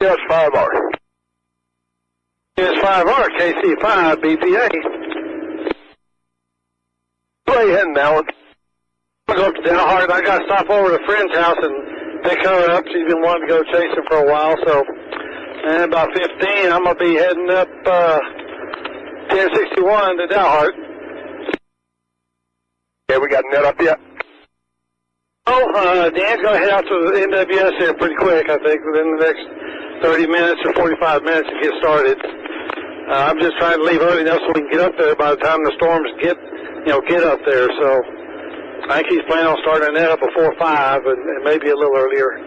Yes, 5R. Yes, 5R, KC5, BPA. Where you heading, Alan? I'm going to go to Dalhart. I got to stop over to a friend's house and pick her up. She's been wanting to go chasing for a while, so in about 15, I'm going to be heading up 1061 to Dalhart. Okay, we got net up yet? Oh, Dan's going to head out to the NWS here pretty quick, I think, within the next 30 minutes or 45 minutes to get started. I'm just trying to leave early enough so we can get up there by the time the storms get up there. So I think he's planning on starting that up before 5 and maybe a little earlier.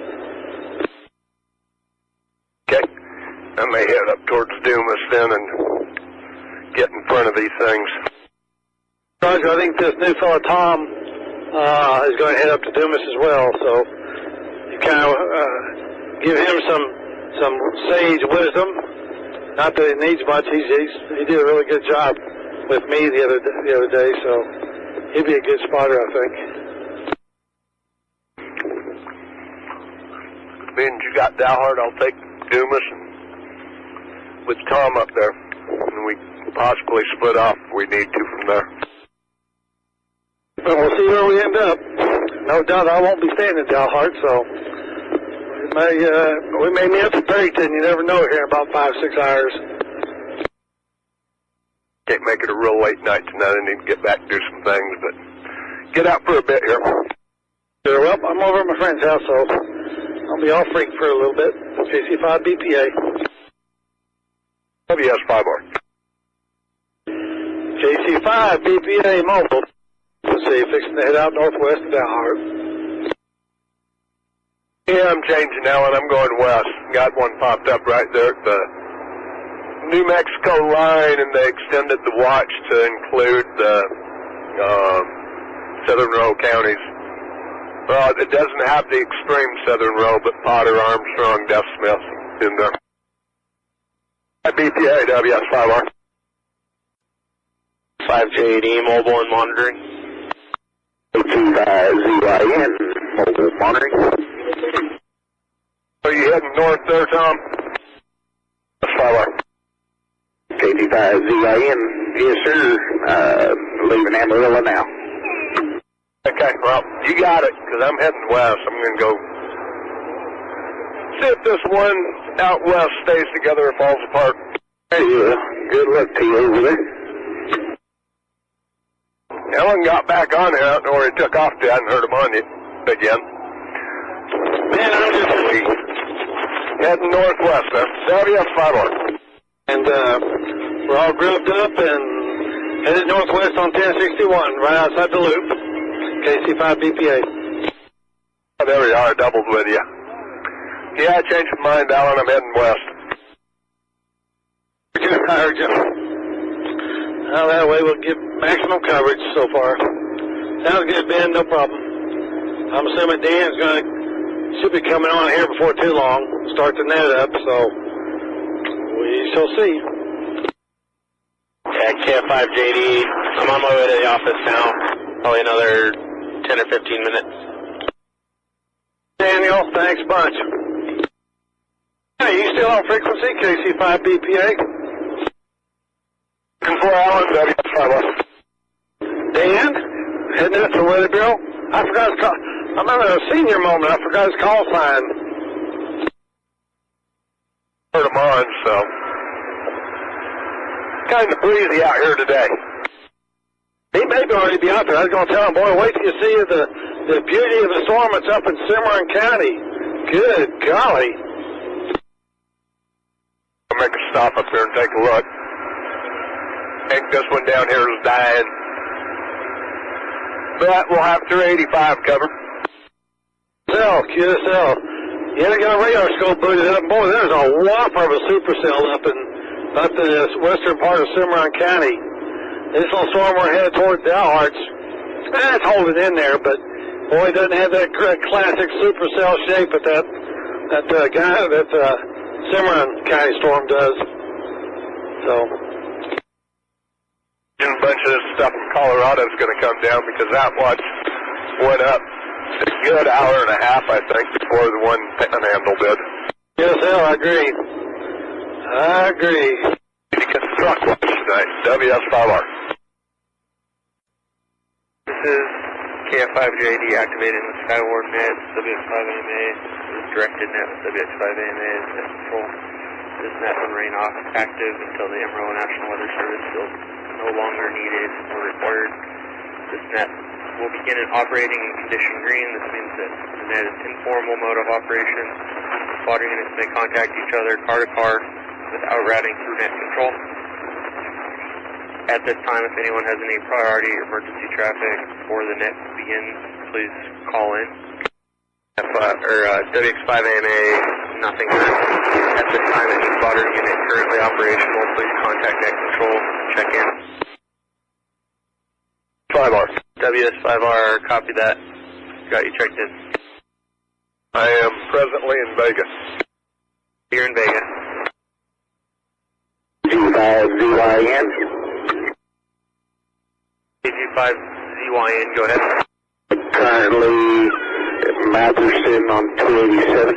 Okay. I may head up towards Dumas then and get in front of these things. Roger, I think this new fellow Tom is going to head up to Dumas as well. So you kind of give him some sage wisdom. Not that he needs much. He did a really good job with me the other day, so he'd be a good spotter, I think. Being you got Dalhart, I'll take Dumas and with Tom up there, and we possibly split off if we need to from there. Well, we'll see where we end up. No doubt I won't be staying in Dalhart, so we may meet up at Perryton. You never know here in about 5-6 hours. Can't make it a real late night tonight. I need to get back and do some things, but get out for a bit here. Sure, well, I'm over at my friend's house, so I'll be off freak for a little bit. KC5 BPA. WS5R. KC5 BPA mobile. Let's see, fixing to head out northwest of Dalhart. Yeah, I'm changing now, and I'm going west. Got one popped up right there at the New Mexico line, and they extended the watch to include the southern row counties. Well, it doesn't have the extreme southern row, but Potter, Armstrong, Deaf Smith in there. BPA, WS5R. 5JD, mobile and monitoring. 25ZYN, mobile monitoring. Are you heading north there, Tom? WS5R. KT5ZYN, yes sir, leaving Amarillo now. Okay, well, you got it, because I'm heading west. I'm going to go see if this one out west stays together or falls apart. Yeah, good luck to you over there. Ellen got back on here. I don't know where he took off to. I hadn't heard him on it again. Man, I'm just heading northwest there. WS5R. And we're all grouped up and headed northwest on 1061, right outside the loop. KC5 BPA. Oh, there we are, doubled with you. Yeah, I changed my mind, Alan. I'm heading west. I heard you. Well, that way we'll get maximum coverage so far. Sounds good, Ben. No problem. I'm assuming Dan's should be coming on here before too long. Start the net up, so we shall see. Yeah, KF5JD. I'm on my way to the office now. Probably another 10 or 15 minutes. Daniel, thanks a bunch. Hey, you still on frequency, KC5 BPA? Before Alan, WS5R. Dan, heading up to the Weather Bureau. I forgot his call. I'm having a senior moment. I forgot his call sign. Heard him on, so. Kind of breezy out here today. He may already be out there. I was going to tell him, boy, wait till you see the beauty of the storm that's up in Cimarron County. Good golly. I'll make a stop up there and take a look. I think this one down here is dying. But we'll have 385 covered. QSL. Yeah, they got a radar scope booted up. Boy, there's a whopper of a supercell up in the western part of Cimarron County. This little storm we're headed toward Dalhart's. It's holding in there, but boy, it doesn't have that classic supercell shape that Cimarron County storm does. So. A bunch of this stuff in Colorado is going to come down because that watch went up a good hour and a half, I think, before the one Panhandle did. Yes, hell, I agree. I agree. Truck watch tonight, WS5R. This is KF5J deactivating the Skyward net, WX5AMA. This is directed net with WX5AMA as net control. This net will remain off active until the Amarillo National Weather Service feels no longer needed or required. This net will begin operating in condition green. This means that the net is informal mode of operation. Spotter units may contact each other car to car without routing through net control. At this time, if anyone has any priority or emergency traffic before the net begins, please call in. WX5AMA, nothing. At this time, any spotter unit currently operational, please contact net control. Check in. 5R. WS5R, copy that. Got you checked in. I am presently in Vegas. You're in Vegas. G5ZYN. KG5ZYN, go ahead. Currently, Matherson on 287.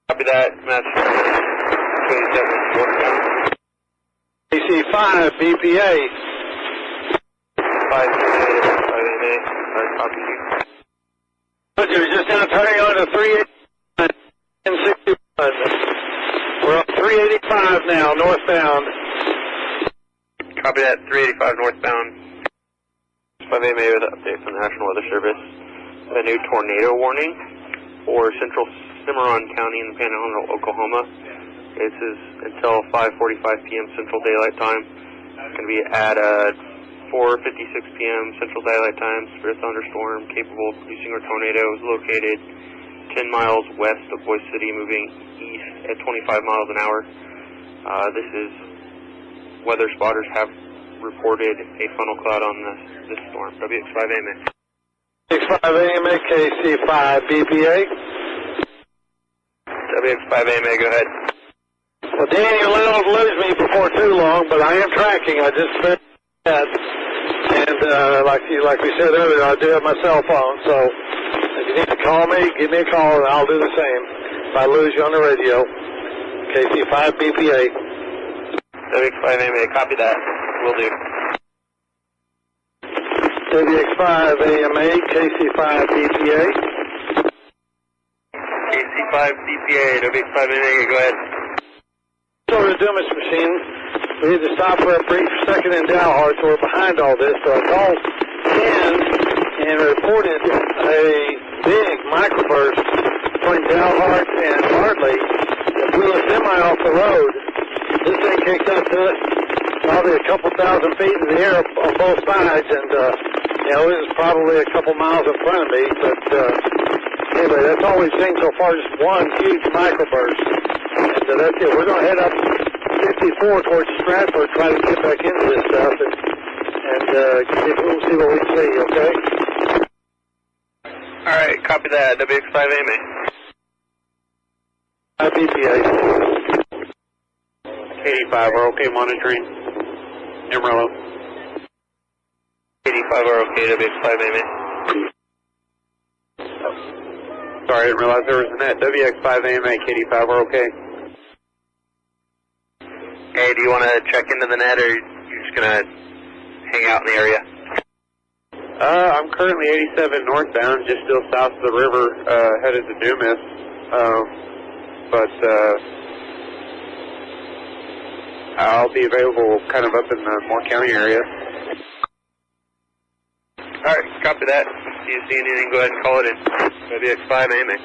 Copy that, Match 287 northbound. AC5 BPA. 5AMA, copy you. Roger, just now turning on to 389 and 61. We're on 385 now, northbound. Copy that, 385 northbound. 5AMA with an update from the National Weather Service. A new tornado warning for central Cimarron County in the Panhandle, Oklahoma. This is until 5:45 p.m. Central Daylight Time. It's going to be at 4:56 p.m. Central Daylight Time. Severe thunderstorm capable of producing a tornado is located 10 miles west of Boise City, moving east at 25 miles an hour. This is weather spotters have reported a funnel cloud on this storm. WX5AMA. WX5AMA, KC5 BPA. WX5AMA, go ahead. Well, Daniel, don't lose me before too long, but I am tracking. I just spent that. And like we said earlier, I do have my cell phone, so if you need to call me, give me a call, and I'll do the same. If I lose you on the radio, KC5 BPA. WX5AMA, copy that. Will do. WX5AMA, KC5 BPA. KC5 BPA, WX5AMA, go ahead. So we're doing this machine. We had to stop for a brief second in Dalhart, so we're behind all this. So I called in and reported a big microburst between Dalhart and Hartley that blew a semi off the road. This thing kicked up to it, probably a couple thousand feet in the air on both sides, and it was probably a couple miles in front of me. But anyway, that's all we've seen so far, just one huge microburst. And that's it. We're going to head up 54 towards Stratford, try to get back into this stuff, and we'll see what we see, okay? All right, copy that. WX5AMA. BPA. 85, we're okay monitoring. Amarillo. 85, we're okay, WX5AMA. Sorry, I didn't realize there was a net. WX5AMA, KD5, we're okay. Hey, do you want to check into the net, or you're just going to hang out in the area? I'm currently 87 northbound, just still south of the river, headed to Dumas. I'll be available kind of up in the Moore County area. Alright, copy that. If you see anything, go ahead and call it in. WX5AMA.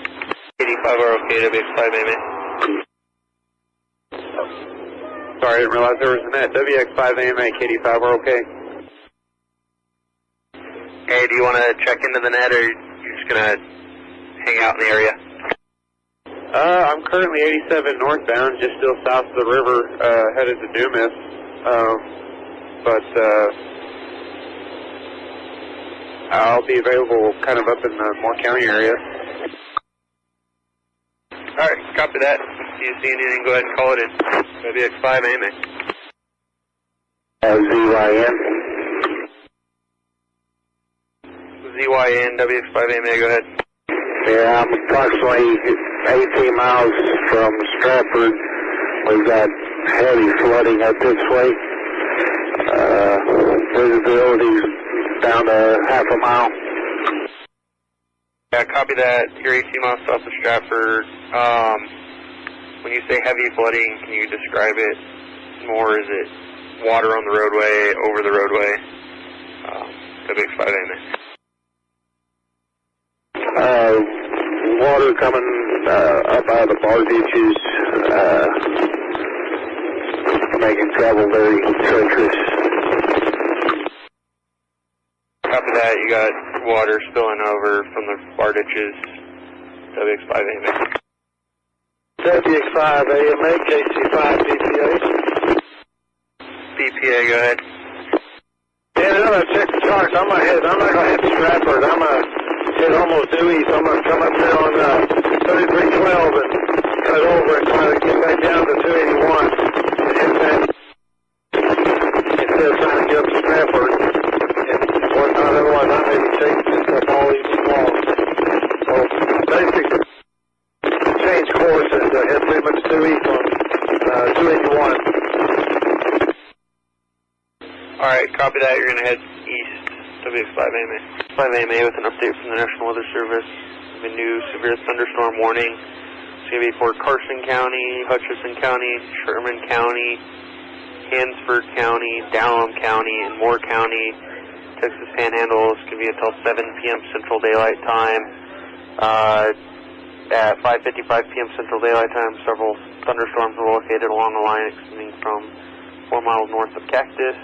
85 are okay, WX5AMA. Sorry, I didn't realize there was a net. WX5AMA, KD5, we're okay. Hey, do you want to check into the net, or you're just going to hang out in the area? I'm currently 87 northbound, just still south of the river, headed to Dumas. I'll be available kind of up in the Moore County area. Alright, copy that. If you see anything, go ahead and call it in. WX5AMA. ZYN. ZYN, WX5AMA, go ahead. Yeah, I'm approximately 18 miles from Stratford. We've got heavy flooding up this way. Visibility down to half a mile. Yeah, copy that. You're 18 miles south of Stratford. When you say heavy flooding, can you describe it more? Is it water on the roadway, over the roadway? WX5AMA. Water coming up out of the bar ditches, making travel very treacherous. Copy that. You got water spilling over from the bar ditches. WX5AMA. WX5AMA, KC5 BPA. BPA, go ahead. Yeah, I'm going to check the charts. I'm not going to hit Stratford. I'm going to hit almost due east. I'm going to come up there on 3312 and cut over and try to get back down to 281 and hit that instead of trying to get up to Stratford. And one time, otherwise I may be chasing this stuff all evening long. So basically, change course and head pretty much due east on 281. Alright, copy that. You're going to head east, WX5AMA. 5AMA with an update from the National Weather Service. The new severe thunderstorm warning. It's going to be for Carson County, Hutchinson County, Sherman County, Hansford County, Dallam County, and Moore County. Texas Panhandle is going to be until 7 p.m. Central Daylight Time. At 5:55 p.m. Central Daylight Time, several thunderstorms were located along the line extending from 4 miles north of Cactus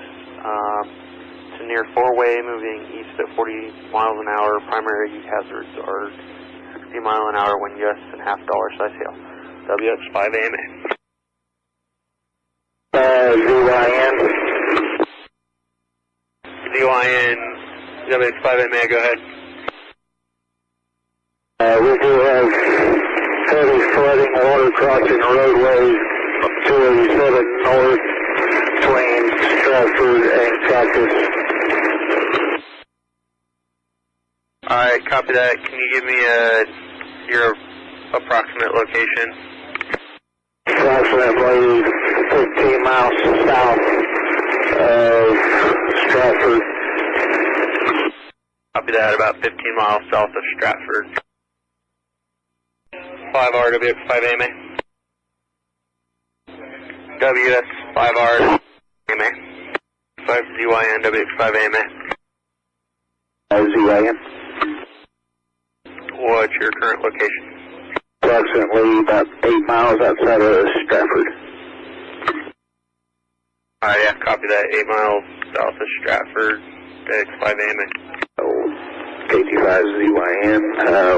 to near Four-Way, moving east at 40 miles an hour. Primary hazards are 60 mile an hour wind gusts and half-dollar size hail. WX5AMA. ZYN, WX5AMA, go ahead. We do have heavy flooding, water crossing the roadways 287 north between Stratford and Cactus. Alright, copy that. Can you give me your approximate location? Approximately 15 miles south of Stratford. Copy that, about 15 miles south of Stratford. 5R, WX5AMA. WS5R, AMA. 5ZYN, WX5AMA. ZYN. What's your current location? Approximately about 8 miles outside of Stratford. Alright, yeah, copy that. 8 miles south of Stratford, WX5AMA. KT5ZYN.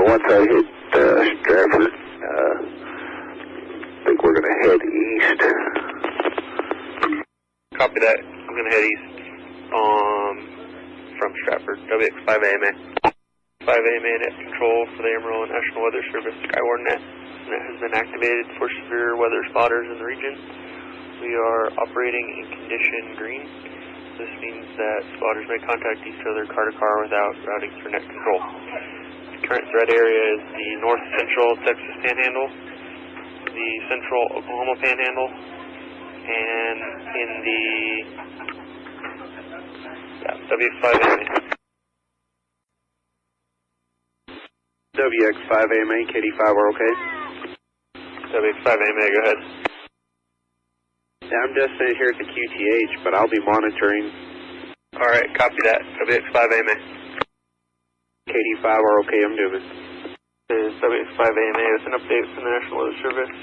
Once I hit Stratford, I think we're going to head east. Copy that. I'm going to head east from Stratford, WX5AMA. 5AMA net control for the Amarillo National Weather Service Skyward Net. Net has been activated for severe weather spotters in the region. We are operating in condition green. This means that spotters may contact each other car to car without routing through net control. The current threat area is the north central Texas Panhandle, the central Oklahoma Panhandle, and in the WX5AMA. WX5AMA, KD5 are okay? WX5AMA, go ahead. Yeah, I'm destined here at the QTH, but I'll be monitoring. Alright, copy that. WX5AMA. KD5 are okay, I'm doing it. This is WX5AMA with an update from the National Weather Service.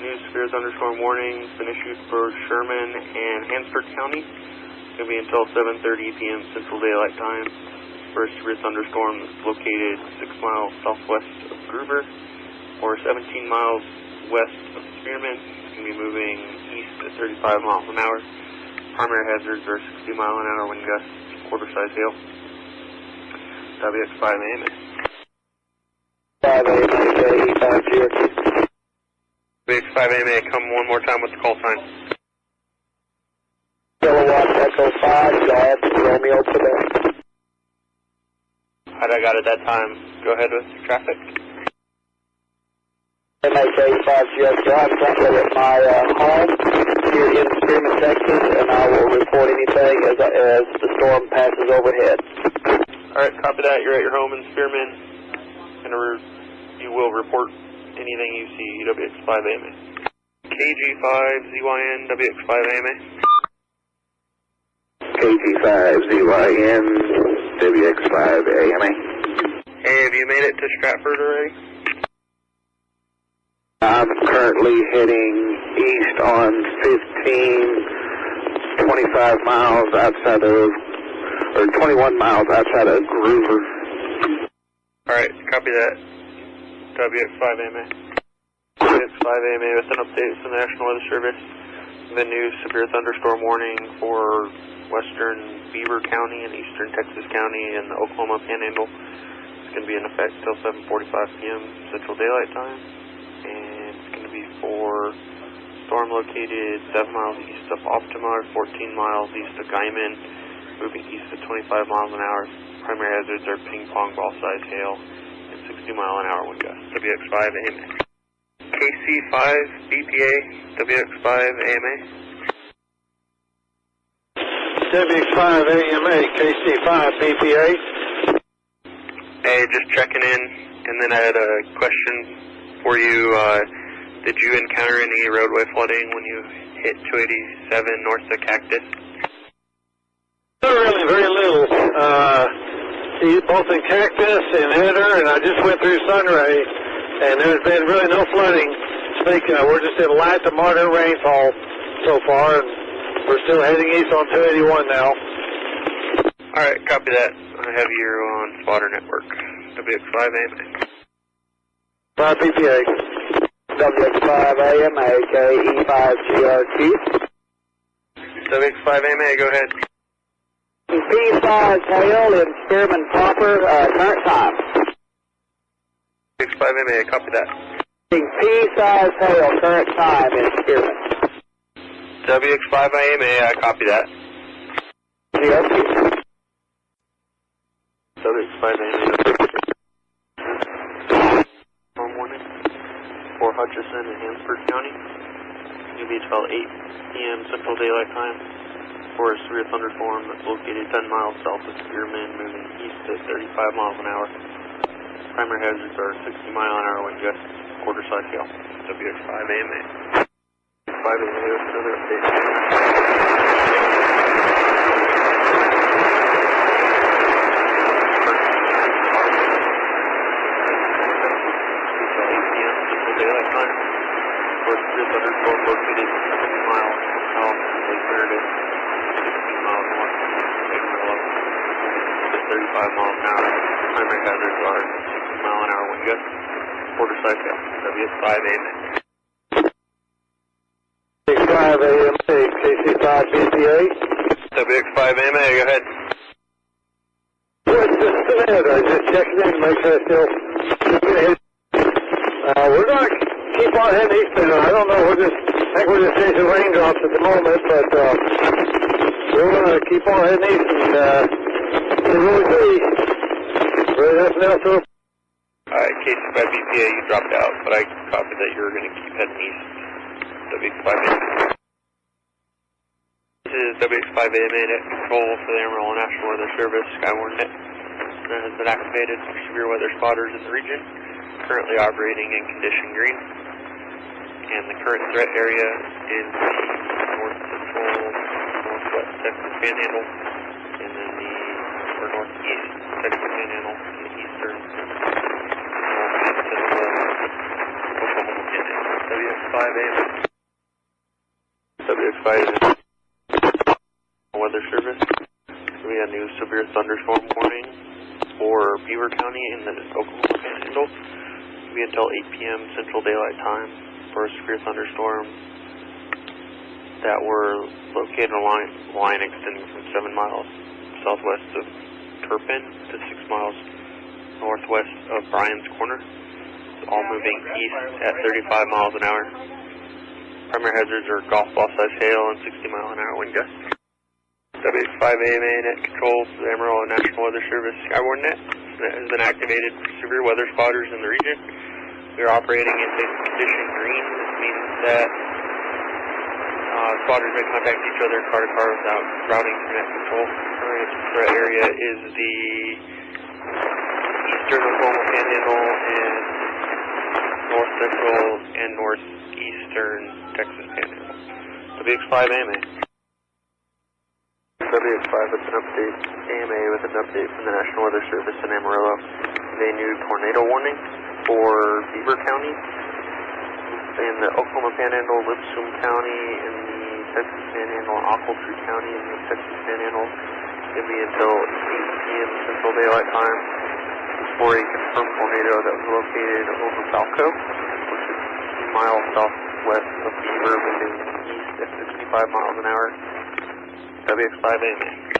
New severe thunderstorm warning has been issued for Sherman and Hansford County. It's going to be until 7:30 p.m. Central Daylight Time. First severe thunderstorm is located 6 miles southwest of Gruber, or 17 miles west of Spearman. It's going to be moving east at 35 miles an hour. Primary hazards are 60 mile an hour wind gusts, quarter size hail. WX5AMA. 5AMA, WX5AMA, come one more time with the call sign. Kilowatt Echo 5, Giant Romeo, Quebec. How'd I got at that time? Go ahead with traffic. MAK5GSJ, I'm currently at my home here in Spearman, Texas, and I will report anything as the storm passes overhead. Alright, copy that. You're at your home in Spearman, and you will report anything you see, WX5AMA. KG5ZYN, WX5AMA. KG5ZYN, WX5AMA. Hey, have you made it to Stratford already? I'm currently heading east on 25 miles outside of, or 21 miles outside of Groover. Alright, copy that. WX5AMA. WX5AMA with an update from the National Weather Service. The new severe thunderstorm warning for western Beaver County and eastern Texas County and the Oklahoma Panhandle. It's going to be in effect till 7:45 p.m. Central Daylight Time. And it's going to be for storm located 7 miles east of Optima, 14 miles east of Guyman, moving east at 25 miles an hour. Primary hazards are ping pong ball size hail and 60-mile-an-hour wind gusts. WX5AMA. KC5 BPA, WX5AMA. WX5AMA, KC5 BPA. Hey, just checking in, and then I had a question for you. Did you encounter any roadway flooding when you hit 287 north of Cactus? Not really, very little. Both in Cactus and Header, and I just went through Sunray, and there's been really no flooding. We're just in light to moderate rainfall so far, and we're still heading east on 281 now. Alright, copy that. I have you on spotter network. WX5AMA. 5 BPA. WX5AMA, KE5GRT. WX5AMA, go ahead. P-size hail in Spearman proper, current time. WX5AMA, copy that. P-size hail, current time in Spearman. WX5AMA, I copy that. GRT. WX5AMA. Storm warning for Hutchinson and Hansford County. It'll be till 8 p.m. Central Daylight Time for a severe thunderstorm that's located 10 miles south of Spearman, moving east at 35 miles an hour. Primary hazards are 60-mile-an-hour wind gusts, quarter-size hail. WX5AMA. 5AMA with another update. Daylight time for a severe thunderstorm located 7 miles south of Lake Meredith, 16 miles north of Lake Meredith, at 35 miles an hour. Primary hazards are 60-mile-an-hour wind gusts, quarter-size hail. WX5AMA. WX5AMA, KC5 BPA. WX5AMA, go ahead. Well, just a minute. I just checking in to make sure it's still good. We're going to keep on heading east. I don't know. I think we're just chasing raindrops at the moment, but we're going to keep on heading east and really see. Really nothing else to report. Alright, KC5 BPA, you dropped out, but I copied that you were going to keep heading east. WX5AMA. This is WX5AMA net control for the Amarillo National Weather Service. Skywarn net has been activated for severe weather spotters in the region. Currently operating in condition green, and the current threat area is the north central, northwest Texas Panhandle, and then the northeast Texas Panhandle, and the eastern northeast central Oklahoma Panhandle. WX5AMA. WX5AMA. Weather Service. We got a new severe thunderstorm warning for Beaver County in the Oklahoma Panhandle. Be until 8 p.m. Central Daylight Time for a severe thunderstorm that were located along a line extending from 7 miles southwest of Turpin to 6 miles northwest of Bryan's Corner, all moving east at 35 miles an hour. Primary hazards are golf ball size hail and 60-mile-an-hour wind gusts. WX5AMA net control for the Amarillo National Weather Service Skywarn net has been activated for severe weather spotters in the region. We're operating in basic condition green. This means that spotters may contact each other car to car without routing net control. Current threat area is the eastern Oklahoma Panhandle and north central and northeastern Texas Panhandle. WX5AMA. WX5 with an update. AMA with an update from the National Weather Service in Amarillo. A new tornado warning for Beaver County in the Oklahoma Panhandle, Lipscomb County, in the Texas Panhandle, Ochiltree County in the Texas Panhandle. It'll be until 8 p.m. Central Daylight Time for a confirmed tornado that was located over Falco, which is 2 miles southwest of Beaver, moving east at 65 miles an hour. WX5AMA.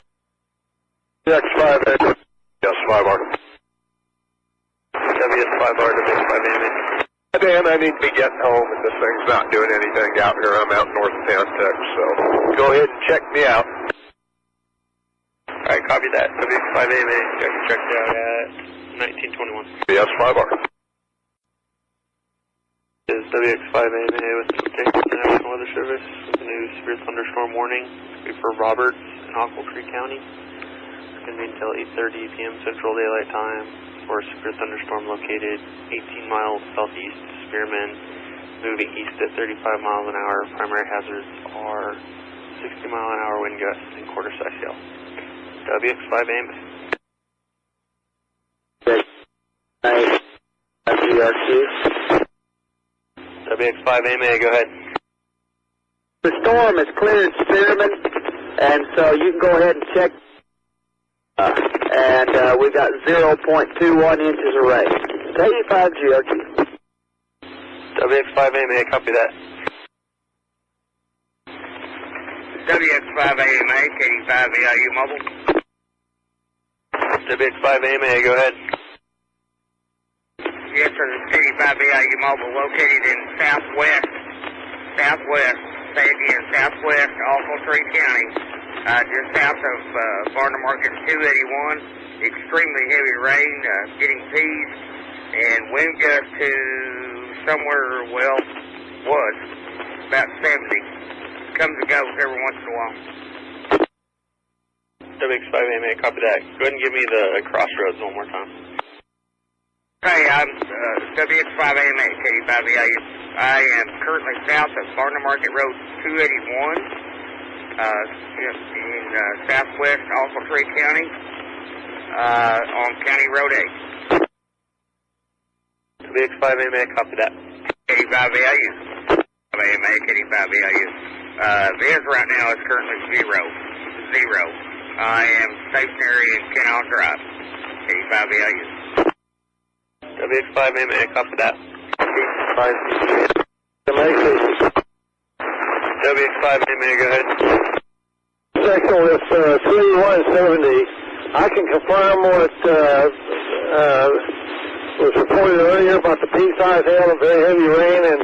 WX5AMA. WX5R. WX5R, WX5AMA. Dan, I need to be getting home, and this thing's not doing anything out here. I'm out north of town, Texas, so go ahead and check me out. Alright, copy that. WX5AMA, got you checked out at 1921. WX5R. This is WX5AMA with an update from the National Weather Service with a new severe thunderstorm warning for Roberts and Ochiltree County. It's going to be until 8:30 p.m. Central Daylight Time for a severe thunderstorm located 18 miles southeast of Spearman, moving east at 35 miles an hour. Primary hazards are 60 mile an hour wind gusts and quarter-size hail. WX5AMA. WX5AMA, go ahead. The storm has cleared Spearman, and so you can go ahead and check. And we got 0.21 inches of rain. 85 GRQ. WX5AMA, copy that. WX5AMA, KD5VIU mobile. WX5AMA, go ahead. Yes, sir, this is KD5VIU mobile located in southwest, say again, southwest Ochiltree County, just south of Barnum Market 281. Extremely heavy rain, getting P's, and wind gust to somewhere, well, was about 70. Comes and goes every once in a while. WX5AMA, copy that. Go ahead and give me the crossroads one more time. Hey, I'm WX5AMA, KD5VIU. I am currently south of Barnum Market Road 281 in southwest Ochiltree County on County Road 8. WX5AMA, copy that. KD5VIU. AMA, KD5VIU. Viz right now is currently zero. I am stationary in Canal Drive. KD5VIU. WX5AMA, copy that. WX5AMA, go ahead. Sectional is 3170. I can confirm what was reported earlier about the pea-sized hail and very heavy rain, and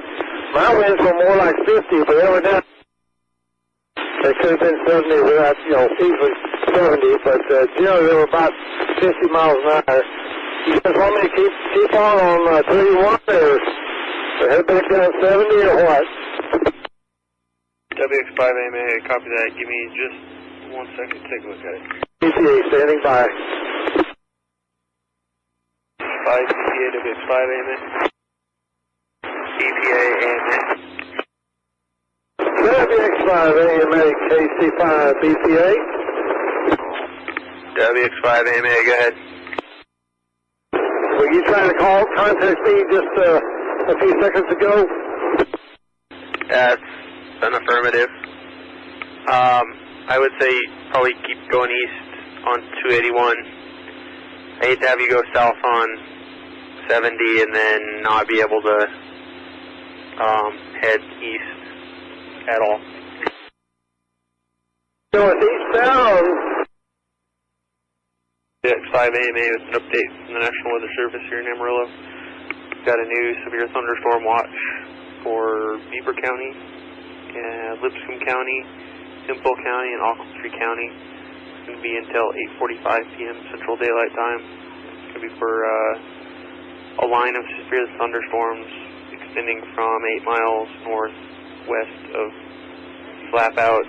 my winds were more like 50, but evidently they could have been 70 without, easily 70, but generally they were about 50 miles an hour. You guys want me to keep on 31 or head back down 70 or what? WX5AMA, copy that. Give me just 1 second to take a look at it. ETA standing by. 5 EPA, WX5AMA. EPA, AMA. WX5AMA, KC5, BPA. WX5AMA, go ahead. Were you trying to contact me just a few seconds ago? That's an affirmative. I would say probably keep going east on 281. I hate to have you go south on 70 and then not be able to head east at all. Northeastbound. WX5AMA with an update from the National Weather Service here in Amarillo. We've got a new severe thunderstorm watch for Beaver County, Lipscomb County, Hemphill County, and Ochiltree County. It's going to be until 8:45 p.m. Central Daylight Time. It's going to be for a line of severe thunderstorms extending from 8 miles northwest of Slapout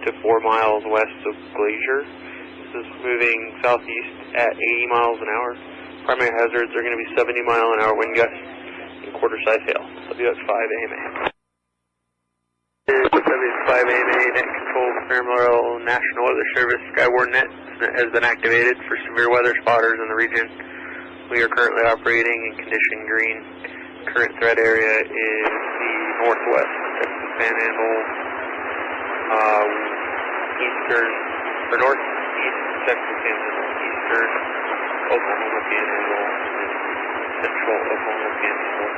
to 4 miles west of Glacier. This is moving southeast at 80 miles an hour. Primary hazards are going to be 70 mile an hour wind gusts and quarter-size hail. WX5 AMA. WX5 AMA, Net Control Memorial National Weather Service Skywarn Net has been activated for severe weather spotters in the region. We are currently operating in condition green. Current threat area is the northwest Texas Panhandle, eastern, or northeast Texas Panhandle, eastern Oklahoma Panhandle, and central Oklahoma Panhandle.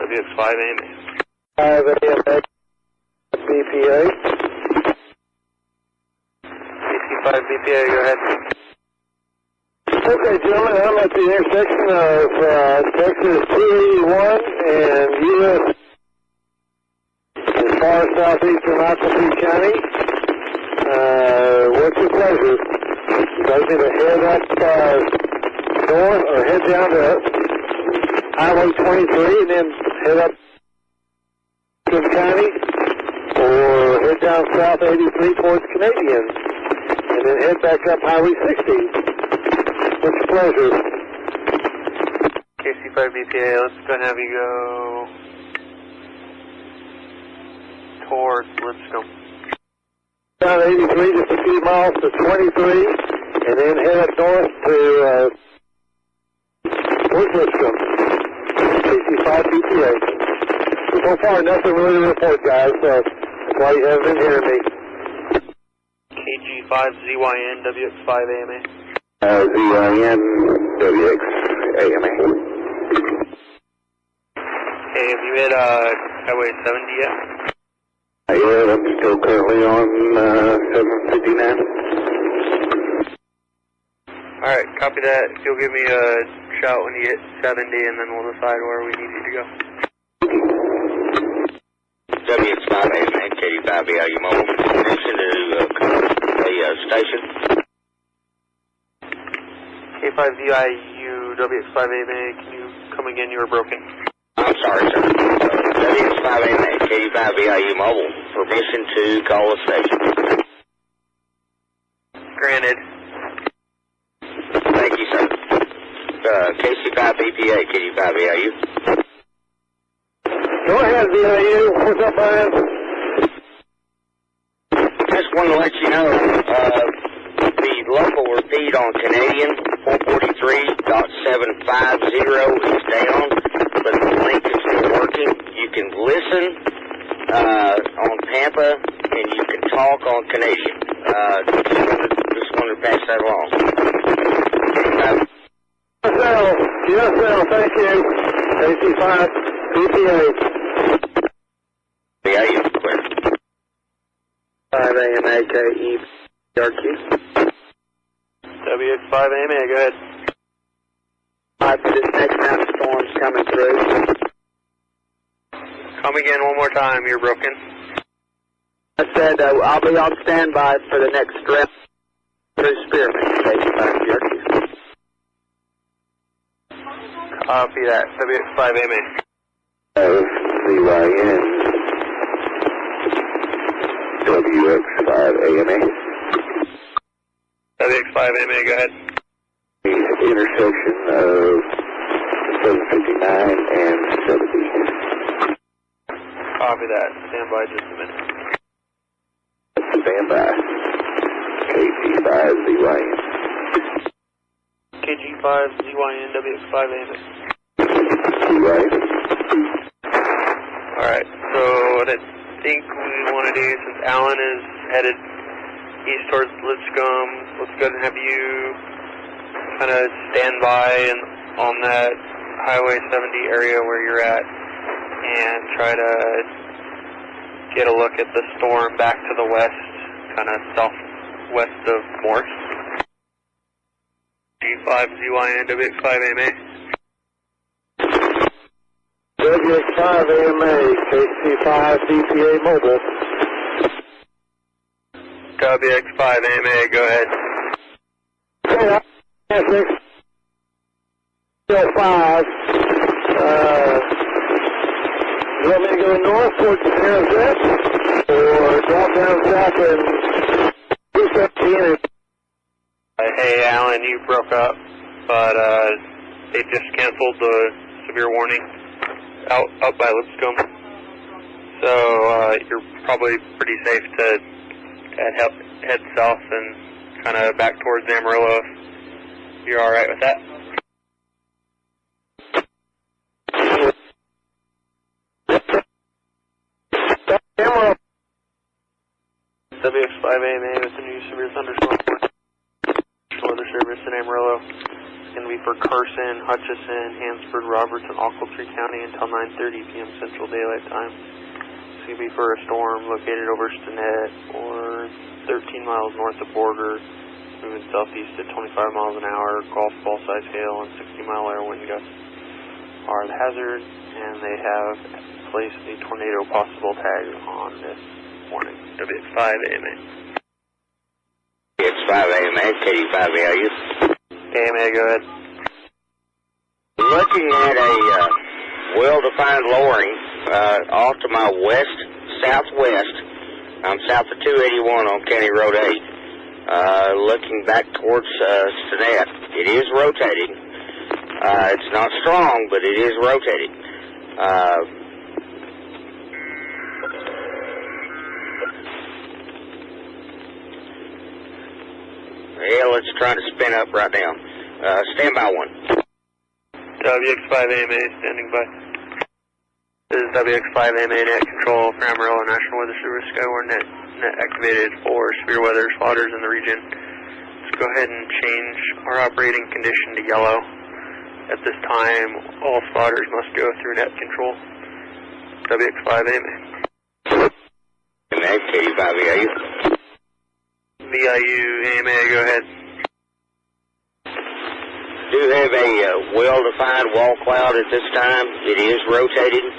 WX5 AMA. 5 AMA BPA. KC5 BPA, go ahead. Okay, gentlemen, I'm at the intersection of Texas 281 and U.S. as far southeastern Oklahoma County. What's your pleasure? You guys need to head up north or head down to Highway 23 and then head up to the county, or head down South 83 towards Canadian and then head back up Highway 60. What's your pleasure? KC5 BPA, let's go and have you go towards Lipscomb. Down 83, just a few miles to 23, and then head up north to towards Lipscomb. KC5 BPA. So far, nothing really to report, guys, so that's why you haven't been hearing me. KG5ZYN, WX5 AMA. ZYN, WX, AMA. Hey, have you hit Highway 70 yet? Yeah, I'm still currently on 759. Alright, copy that. If you'll give me a shout when you hit 70, and then we'll decide where we need you to go. WX5 AMA, KD5BIU mobile. Connection to the station. K5VIU, WX5 AMA, can you come again? You were broken. I'm sorry, sir. WX5 AMA, KD5BIU mobile. Permission to call the station. Granted. Thank you, sir. KC5 BPA, KD5BIU. Go ahead, VIU. What's up, man? Just wanted to let you know, the local repeat on Canadian 443.750 is down, but the link is still working. You can listen on Pampa, and you can talk on Canadian. Just wanted to pass that along. Yes, thank you. KC5 BPA. BIU, clear. 5 AMA KE RQ. WX5 AMA, go ahead. For this next round of storms coming through. Come again one more time, you're broken. I said I'll be on standby for the next round through Spearman. KC5 RQ. Copy that. WX5 AMA. ZYN, WX5 AMA. WX5 AMA, go ahead. The intersection of 759 and 70. Copy that. Stand by just a minute. Stand by. KG5ZYN. KG5ZYN, WX5 AMA. ZYN. Alright, so what I think we want to do, since Alan is headed east towards Lipscomb, let's go ahead and have you kind of stand by and on that Highway 70 area where you're at and try to get a look at the storm back to the west, kind of southwest of Morse. G5ZYN, WX5 AMA. WX5 AMA, KC5 BPA mobile. WX5 AMA, go ahead. Hey, 5. You want me to go north towards the Narrowsette, or drop down south and 217? Hey, Alan, you broke up, but they just canceled the severe warning out by Lipscomb. So you're probably pretty safe to head south and kind of back towards Amarillo. You're all right with that? WX5AMA with the new severe thunderstorm weather service in Amarillo. It's going to be for Carson, Hutchison, Hansford, Roberts, and Ochiltree County until 9:30 p.m. Central Daylight Time. It's going to be for a storm located over Stinnett or 13 miles north of Border, moving southeast at 25 miles an hour. Golf ball size hail and 60-mile-an-hour wind gusts are the hazard, and they have placed a tornado possible tag on this warning. WX5AMA. WX5AMA, KD5AU. AMA, go ahead. Looking at a well-defined lowering off to my west-southwest. I'm south of 281 on County Road 8. Looking back towards Stinnett. It is rotating. It's not strong, but it is rotating. Well, it's trying to spin up right now. Stand by one. WX5AMA standing by. This is WX5AMA net control for Amarillo National Weather Service. Skyward net activated for severe weather spotters in the region. Let's go ahead and change our operating condition to yellow. At this time, all spotters must go through net control. WX5AMA. KD5VIU. VIU, AMA, go ahead. Do have a well-defined wall cloud at this time. It is rotating.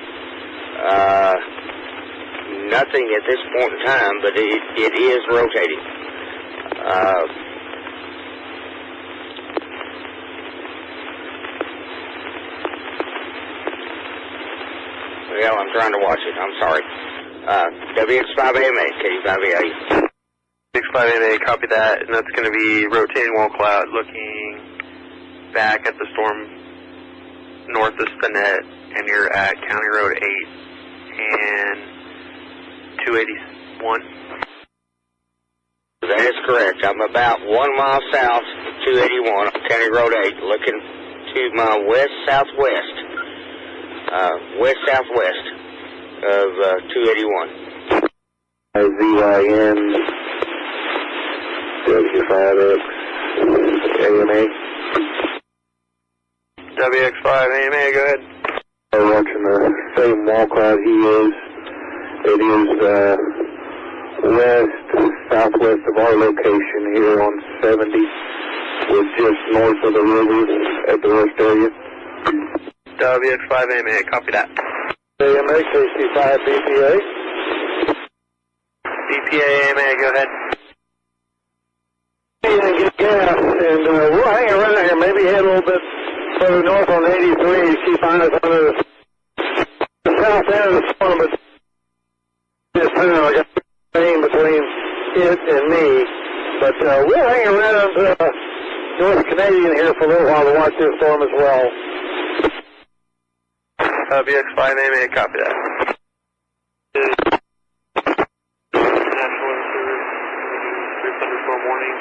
Nothing at this point in time, but it is rotating. Well, I'm trying to watch it. I'm sorry. WX5AMA, KD5VIU. WX5AMA, copy that, and that's going to be rotating wall cloud looking back at the storm north of Stinnett, and you're at County Road 8 and 281. That is correct. I'm about 1 mile south of 281 on County Road 8, looking to my west-southwest, west-southwest of 281. ZYN W5X AMA. WX5AMA, go ahead. I'm watching the same wall cloud he is. It is west-southwest of our location here on 70. We're just north of the river at the west area. WX5AMA, copy that. AMA, KC5 BPA. BPA, AMA, go ahead. And get gas, and we'll hang around here, maybe head a little bit further north on 83, keep on us under the south end of the storm, but this time I got a lane between it and me. But we'll hang around North Canadian here for a little while to watch this storm as well. WX5AMA, copy that. National Weather Service, severe thunderstorm warning.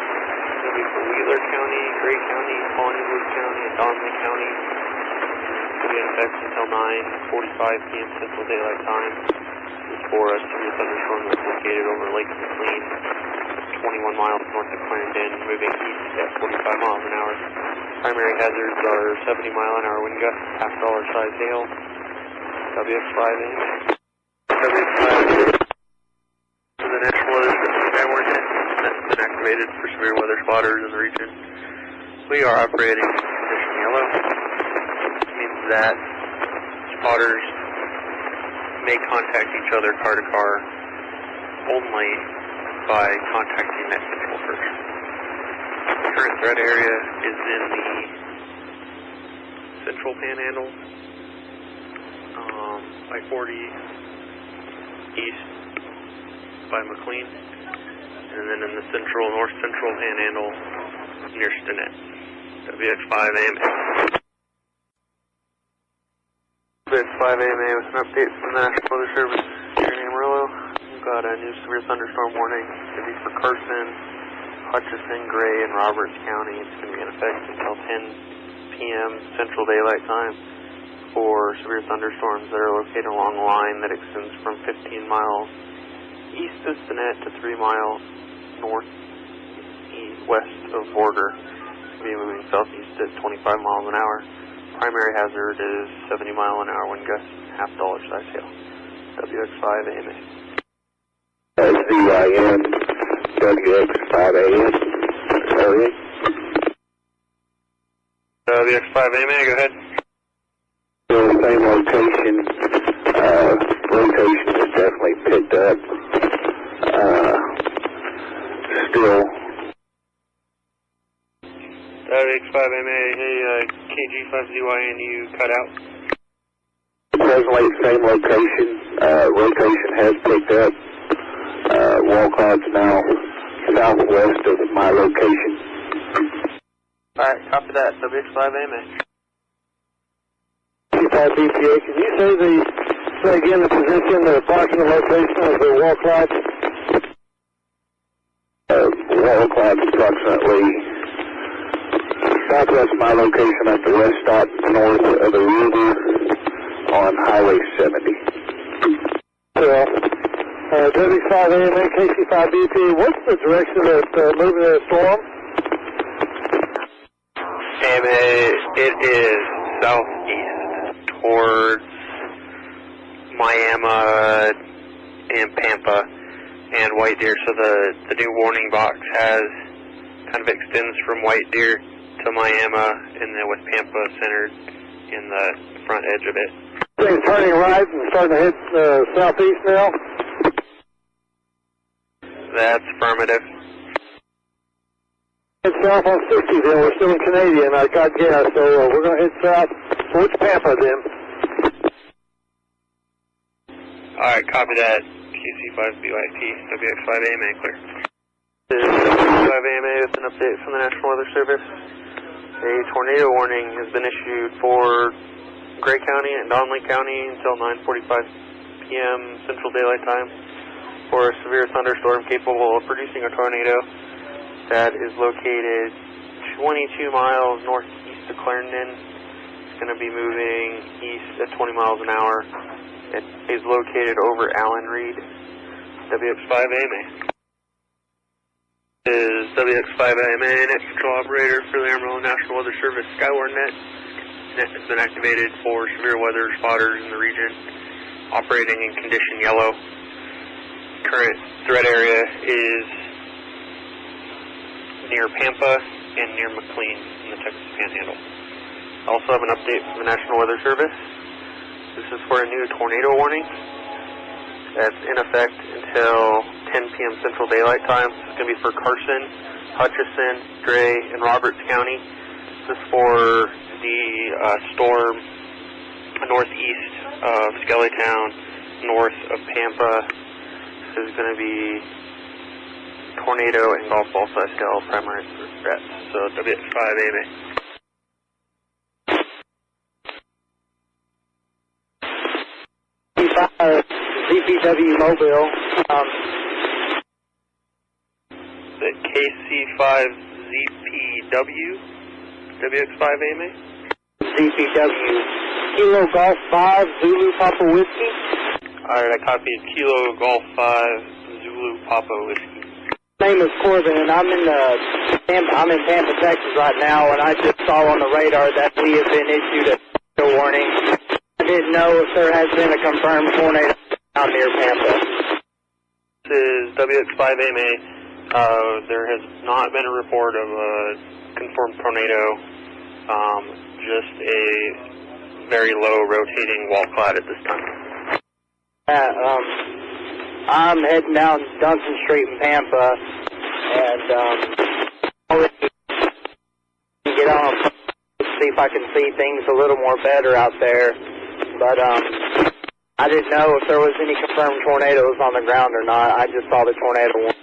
It's going to be for Wheeler County, Gray County, Collingwood County, and Donley County. It's going to be in effect until 9:45 p.m. Central Daylight Time. It's for a severe thunderstorm that's located over Lake McLean, 21 miles north of Clarendon, moving east at 45 miles an hour. Primary hazards are 70-mile-an-hour wind gusts, half-dollar size hail. WX5AMA. WX5AMA. The National Weather Service Skyward net that's been activated for severe weather spotters in the region. We are operating condition yellow. This means that spotters may contact each other car to car only by contacting net control first. The current threat area is in the central panhandle, I-40 east by McLean, and then in the north central panhandle near Stinnett. WX5AMA. WX5AMA with an update from the National Weather Service here in Amarillo. We've got a new severe thunderstorm warning. It's going to be for Carson, Hutchinson, Gray, and Roberts County. It's going to be in effect until 10 p.m. Central Daylight Time for severe thunderstorms that are located along a line that extends from 15 miles east of Stinnett to 3 miles west of border. It's going to be moving southeast at 25 miles an hour. Primary hazard is 70 mile an hour wind gusts, half-dollar size hail. WX5AMA. SVIN, WX5AM, area. WX5AMA, go ahead. Still the same location. Rotation is definitely picked up. Still. WX5AMA, hey, KG5ZYN, you cut out. Presently, same location. Rotation has picked up. Wall clouds now southwest of my location. Alright, copy that. WX5AMA. BPA, can you say again the position, the approximate location of the wall clouds? Wall clouds approximately southwest of my location at the rest stop north of the river on Highway 70. Well, W5AMA, KC5BP, what's the direction that's moving the storm? AMA, it is southeast towards Miami and Pampa and White Deer. So the new warning box kind of extends from White Deer to Miami, and then with Pampa centered in the front edge of it. Things turning right and starting to head southeast now? That's affirmative. Head south on 60 then, we're still in Canadian, I got gas, so we're going to head south towards Pampa then. Alright, copy that. QC5BYP, WX5AMA, clear. This is WX5AMA with an update from the National Weather Service. A tornado warning has been issued for Gray County and Donley County until 9:45 p.m. Central Daylight Time for a severe thunderstorm capable of producing a tornado that is located 22 miles northeast of Clarendon. It's going to be moving east at 20 miles an hour. It is located over Allen Reed. WX5AMA. Is WX5AMA, net control operator for the Amarillo National Weather Service Skywarn Net. Net has been activated for severe weather spotters in the region, operating in condition yellow. Current threat area is near Pampa and near McLean in the Texas Panhandle. I also have an update from the National Weather Service. This is for a new tornado warning that's in effect until 10 p.m. Central Daylight Time. It's going to be for Carson, Hutchinson, Gray, and Roberts County. This is for the storm northeast of Skellytown, north of Pampa. This is going to be tornado and golf ball size scale primary threats. So WX5AMA. ZPW Mobile. The KC5ZPW, WX5AMA? ZPW. Kilo Golf 5, Zulu Papa Whiskey. Alright, I copied Kilo Golf 5, Zulu Papa Whiskey. My name is Corbin, and I'm in Pampa, Texas right now, and I just saw on the radar that we have been issued a tornado warning. I didn't know if there has been a confirmed tornado out near Pampa. This is WX5AMA. There has not been a report of a confirmed tornado, just a very low rotating wall cloud at this time. I'm heading down Dunson Street in Pampa, and already get on if I can see things a little more better out there. But I didn't know if there was any confirmed tornadoes on the ground or not. I just saw the tornado warning.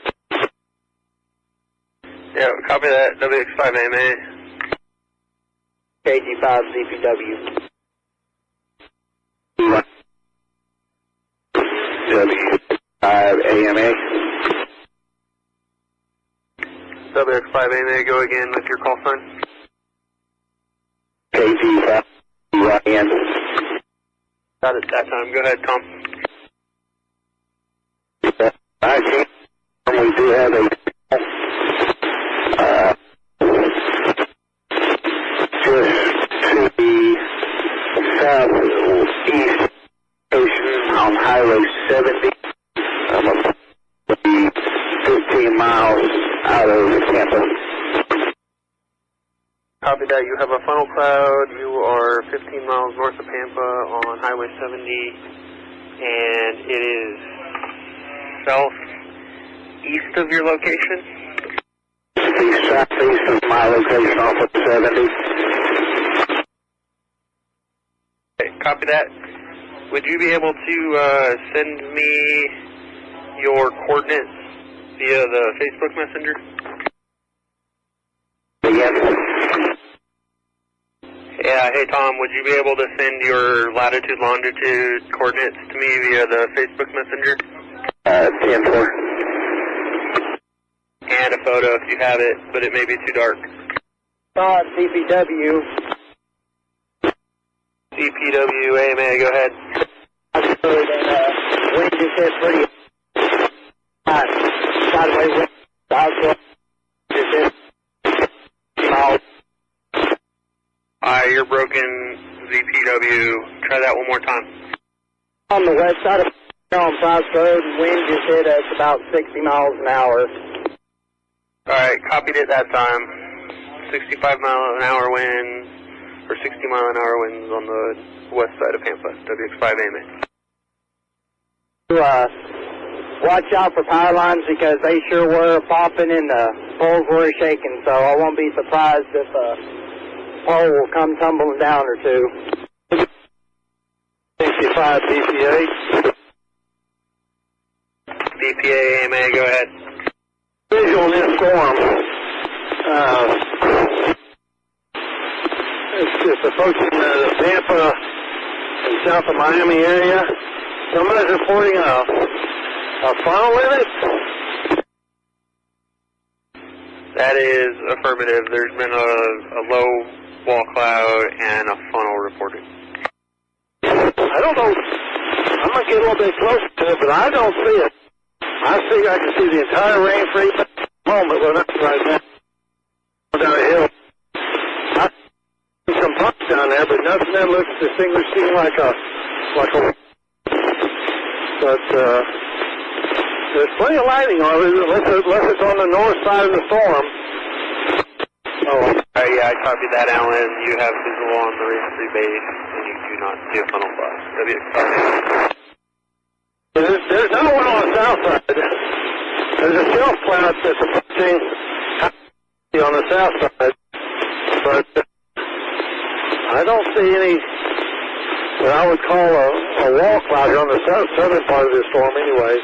Yeah, copy that. WX5AMA. KG5 ZPW. W5AMA. WX5AMA, go again with your call sign. KG5 Ryan. Got it that time. Go ahead, Tom. I think we do have a just to the southeast station on Highway 70. About 15 miles out of Tampa. Copy that. You have a funnel cloud. You are 15 miles north of Pampa on Highway 70, and it is southeast of your location. Southeast of my location off of 70. Okay, copy that. Would you be able to send me your coordinates via the Facebook Messenger? Yes. Yeah, hey Tom, would you be able to send your latitude, longitude coordinates to me via the Facebook Messenger? 10-4. And a photo if you have it, but it may be too dark. CPW. CPW, AMA, go ahead. Wind just hit pretty hot. Sideways wind. Just hit miles. You're broken, ZPW. Try that one more time. On the west side of on Price Road, wind just hit us about 60 miles an hour. Alright, copied it that time. 65 mile an hour wind, or 60 mile an hour winds on the west side of Pampa, WX5AMA. Watch out for power lines because they sure were popping and the poles were shaking, so I won't be surprised if a pole will come tumbling down or two. 65 DPA. DPA, AMA, go ahead. Visual on this storm. It's just approaching the Tampa and south of Miami area. Somebody's reporting a funnel in it. That is affirmative. There's been a low wall cloud and a funnel reported. I don't know. I'm going to get a little bit closer to it, but I don't see it. I can see the entire rain free moment, but not right now. Down a hill. I see some pumps down there, but nothing that looks distinguishing like a. But there's plenty of lighting on it, unless it's on the north side of the storm. Oh, yeah, I copied that, Alan. You have visual on the rain-free base, and you do not see a funnel cloud. There's another one on the south side. There's a shelf cloud that's approaching on the south side, but I don't see any what I would call a wall cloud here on the southern part of this storm anyway.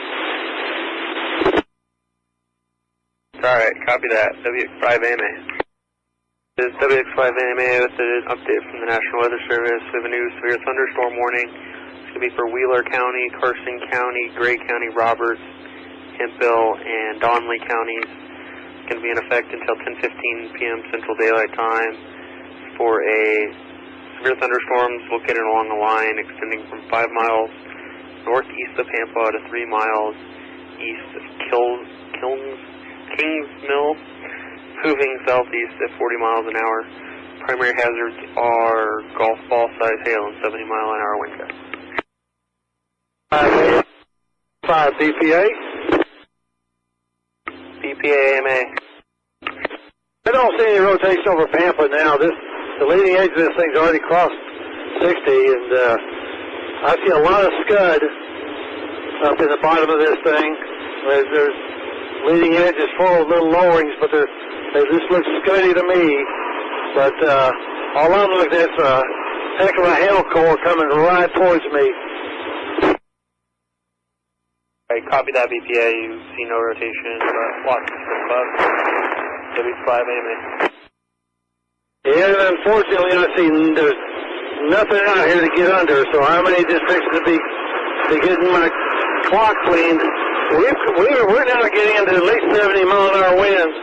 Alright, copy that. WX5AMA. This is WX5AMA with an update from the National Weather Service. We have a new severe thunderstorm warning. It's going to be for Wheeler County, Carson County, Gray County, Roberts, Hemphill, and Donley counties. It's going to be in effect until 10:15 p.m. Central Daylight Time for a severe thunderstorms located along a line extending from 5 miles northeast of Pampa to 3 miles east of Kings Mill, moving southeast at 40 miles an hour. Primary hazards are golf ball size hail and 70 mile an hour wind gusts. 5 DPA. DPA AMA. I don't see any rotation over Pampa now. The leading edge of this thing's already crossed 60, and I see a lot of scud up in the bottom of this thing. There's leading edge is full of little lowerings, but they just look scuddy to me. But All I'm looking at is a heck of a hail core coming right towards me. Alright, copy that BPA. You see no rotation, but lots of above. W5 AMA. Yeah, and unfortunately, I see there's nothing out here to get under, so I may just fix to be getting my clock cleaned. We're now getting into at least 70-mile-an-hour winds,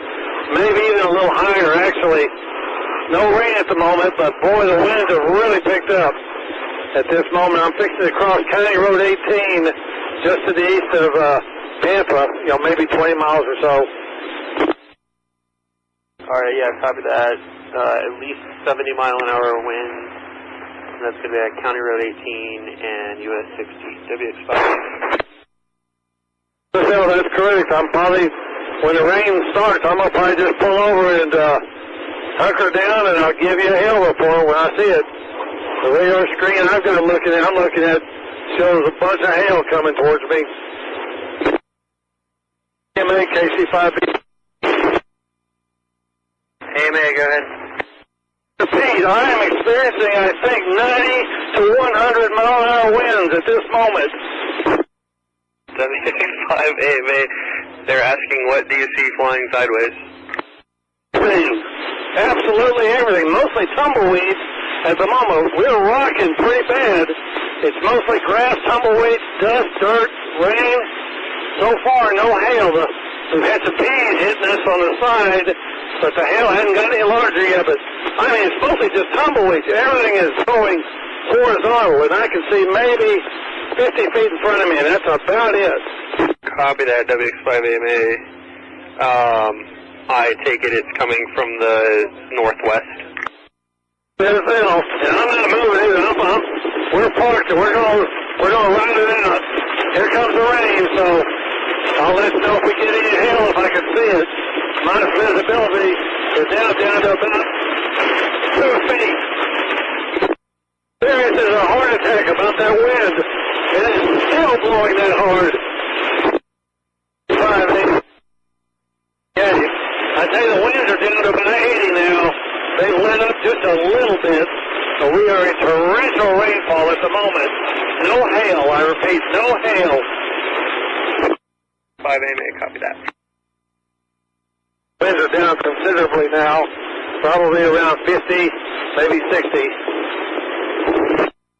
maybe even a little higher, actually. No rain at the moment, but boy, the winds have really picked up. At this moment, I'm fixing to cross County Road 18, just to the east of Pampa, maybe 20 miles or so. Alright, yeah, copy that. At least 70-mile-an-hour winds. That's going to be at County Road 18 and US 60, WX5. No, that's correct. I'm probably, when the rain starts, I'm going to probably just pull over and hunker down, and I'll give you a hail report when I see it. The radar screen I'm looking at shows a bunch of hail coming towards me. AMA, KC5B. AMA, go ahead. Pete, I am experiencing, I think, 90 to 100 mile-an-hour winds at this moment. W5 AMA, they're asking what do you see flying sideways? Everything. Absolutely everything. Mostly tumbleweeds at the moment. We're rocking pretty bad. It's mostly grass, tumbleweeds, dust, dirt, rain. So far, no hail. We've had some peas hitting us on the side, but the hail hasn't got any larger yet. But I mean, it's mostly just tumbleweeds. Everything is going horizontal, and I can see maybe 50 feet in front of me, and that's about it. Copy that, WX5AMA. I take it it's coming from the northwest. And I'm not moving either. We're parked, and we're gonna ride it out. Here comes the rain, so I'll let you know if we get any hail if I can see it. My visibility is down to about 2 feet. There is a heart attack about that wind. It is still blowing that hard. 5, 8. Yeah, I tell you, the winds are down to about 80 now. They've let up just a little bit, so we are in torrential rainfall at the moment. No hail, I repeat, no hail. 5 AMA, copy that. Winds are down considerably now, probably around 50, maybe 60.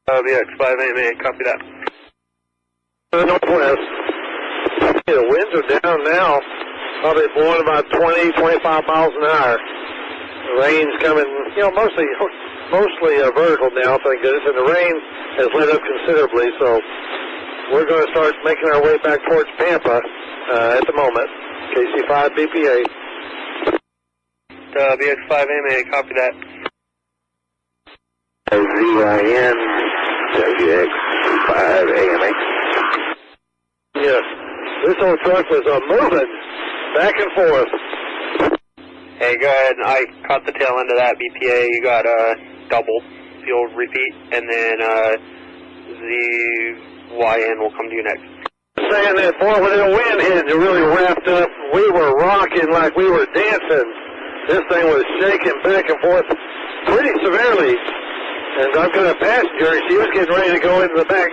WX5 AMA, copy that. To the northwest. The winds are down now, probably blowing about 20, 25 miles an hour. The rain's coming, mostly vertical now, thank goodness, and the rain has let up considerably, so we're going to start making our way back towards Pampa at the moment. KC5 BPA. WX5AMA, copy that. ZIN, WX5AMA. Yes, this old truck was moving back and forth. Hey, go ahead. I caught the tail end of that BPA. You got double. You'll repeat, and then the YN will come to you next. Saying that, boy, when the wind hit, it really wrapped up. We were rocking like we were dancing. This thing was shaking back and forth pretty severely. And I've got a passenger, and she was getting ready to go into the back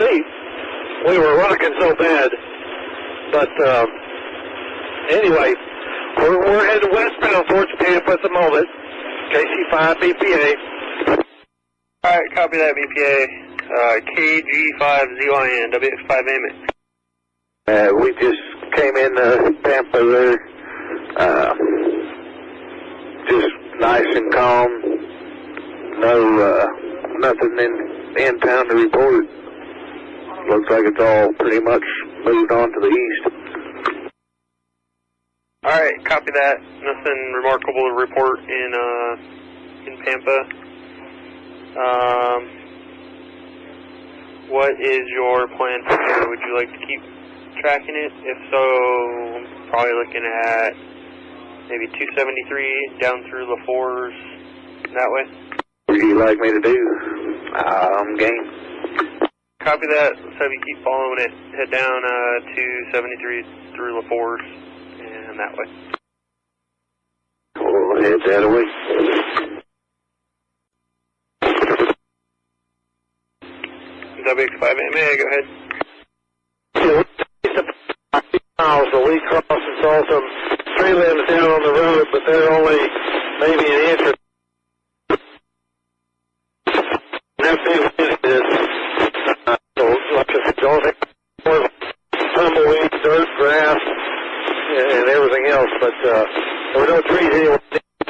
seat. We were rocking so bad. But anyway, we're heading westbound towards Pampa at the moment. KC5 BPA. All right, copy that BPA. KG5ZYN, WX5AMA. We just came in Pampa there. Just nice and calm. No, nothing in town to report. Looks like it's all pretty much moved on to the east. All right, copy that. Nothing remarkable to report in Pampa. What is your plan from here? Would you like to keep tracking it? If so, probably looking at maybe 273 down through the 4s that way. What do you like me to do? I'm game. Copy that. Let's have you keep following it. Head down 273 through the 4s and that way. Well, head that way. WX5AMA, go ahead. Miles, so we crossed and saw some tree limbs down on the road, but they're only maybe an inch or that big is so like I said, don't have tumbleweed, dirt, grass, and everything else, but there were no trees anywhere,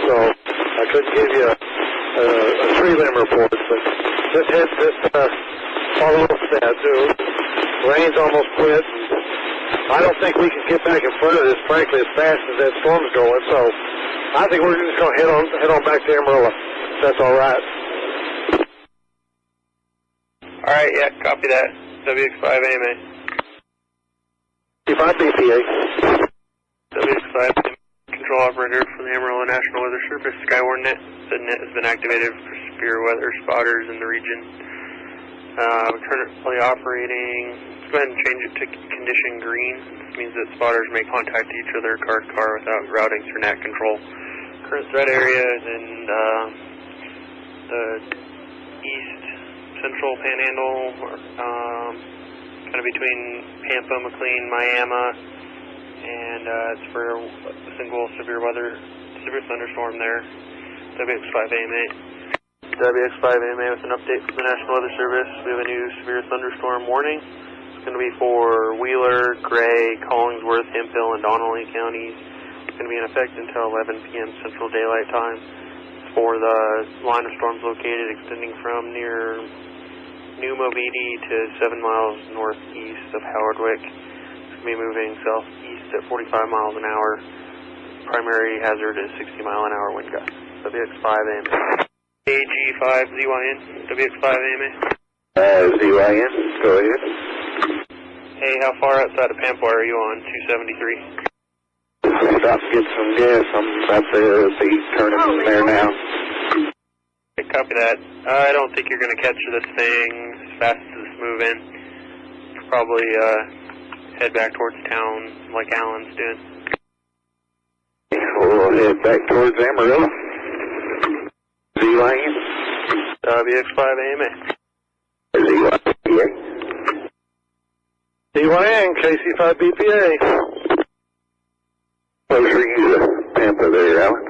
so I couldn't give you a tree limb report, but just follow that. Rain's almost quit. I don't think we can get back in front of this, frankly, as fast as that storm's going. So I think we're just going to head on back to Amarillo. If that's all right. All right, yeah, copy that. WX5AMA. P5 BPA. WX5 control operator for the Amarillo National Weather Service. Skywarn net. The net has been activated for severe weather spotters in the region. We currently operating. Let's go ahead and change it to condition green. This means that spotters may contact each other car to car without routing through NAT control. Current threat area is in the east central panhandle, kind of between Pampa, McLean, Miami, and it's for a single severe thunderstorm there. WX5AMA. WX5AMA with an update from the National Weather Service. We have a new severe thunderstorm warning. It's going to be for Wheeler, Gray, Collingsworth, Hemphill, and Donnelly counties. It's going to be in effect until 11 p.m. Central Daylight Time. It's for the line of storms located extending from near New Mobeetie to 7 miles northeast of Howardwick. It's going to be moving southeast at 45 miles an hour. Primary hazard is 60-mile-an-hour wind gusts. WX5AMA. AG5ZYN, WX5AMA. ZYN, go ahead. Hey, how far outside of Pampa are you on 273? Stop to get some gas. I'm about to be turning in there now. Okay, copy that. I don't think you're going to catch this thing as fast as it's moving. Probably head back towards town like Alan's doing. We'll head back towards Amarillo. ZYN. WX5AMA. ZYN. ZYN, KC5BPA. Closer you to Pampa there, Alan.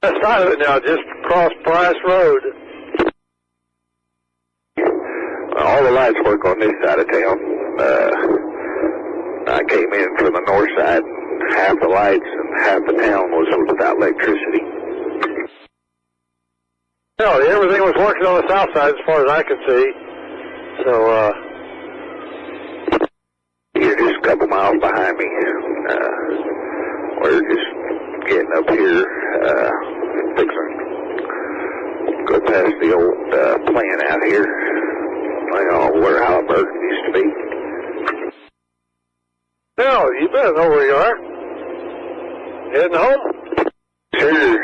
That side of it now, just across Price Road. All the lights work on this side of town. I came in from the north side, half the lights and half the town was without electricity. No, everything was working on the south side as far as I could see. So, you're just a couple miles behind me. We're just getting up here, fixing, go past the old plant out here. Where Halliburton used to be. no, you better know where you are. Heading home? Sure,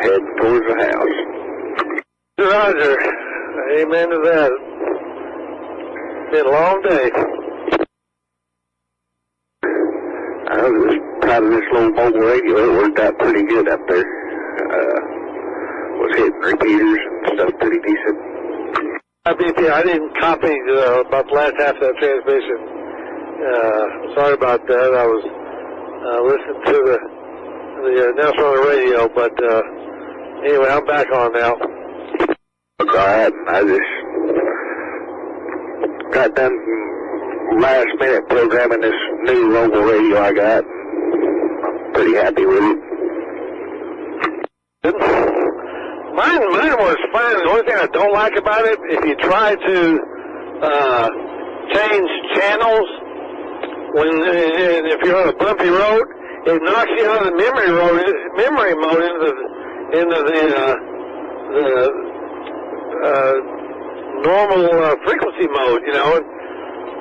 heading towards the house. Roger. Amen to that. Been a long day. I was proud of this little mobile radio. It worked out pretty good up there. Was hitting repeaters and stuff pretty decent. I didn't copy about the last half of that transmission. Sorry about that. I was listening to the announcement on the radio, but anyway, I'm back on now. All right, I just got done last minute programming this new mobile radio I got. I'm pretty happy with it. Mine was fine. The only thing I don't like about it, if you try to change channels if you're on a bumpy road, it knocks you out of the memory mode into the normal frequency mode, you know.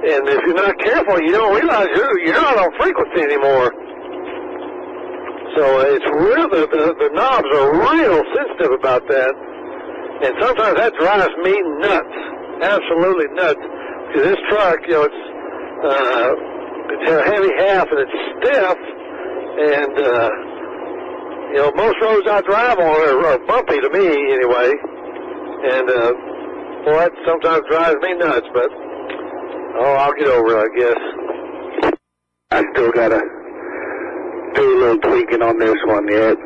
And if you're not careful, you don't realize you're not on frequency anymore. So it's real. The knobs are real sensitive about that, and sometimes that drives me nuts, absolutely nuts. Because this truck, you know, it's a heavy half and it's stiff, and You know, most roads I drive on are bumpy to me anyway. And, well, that sometimes drives me nuts, but, oh, I'll get over it, I guess. I still gotta do a little tweaking on this one yet.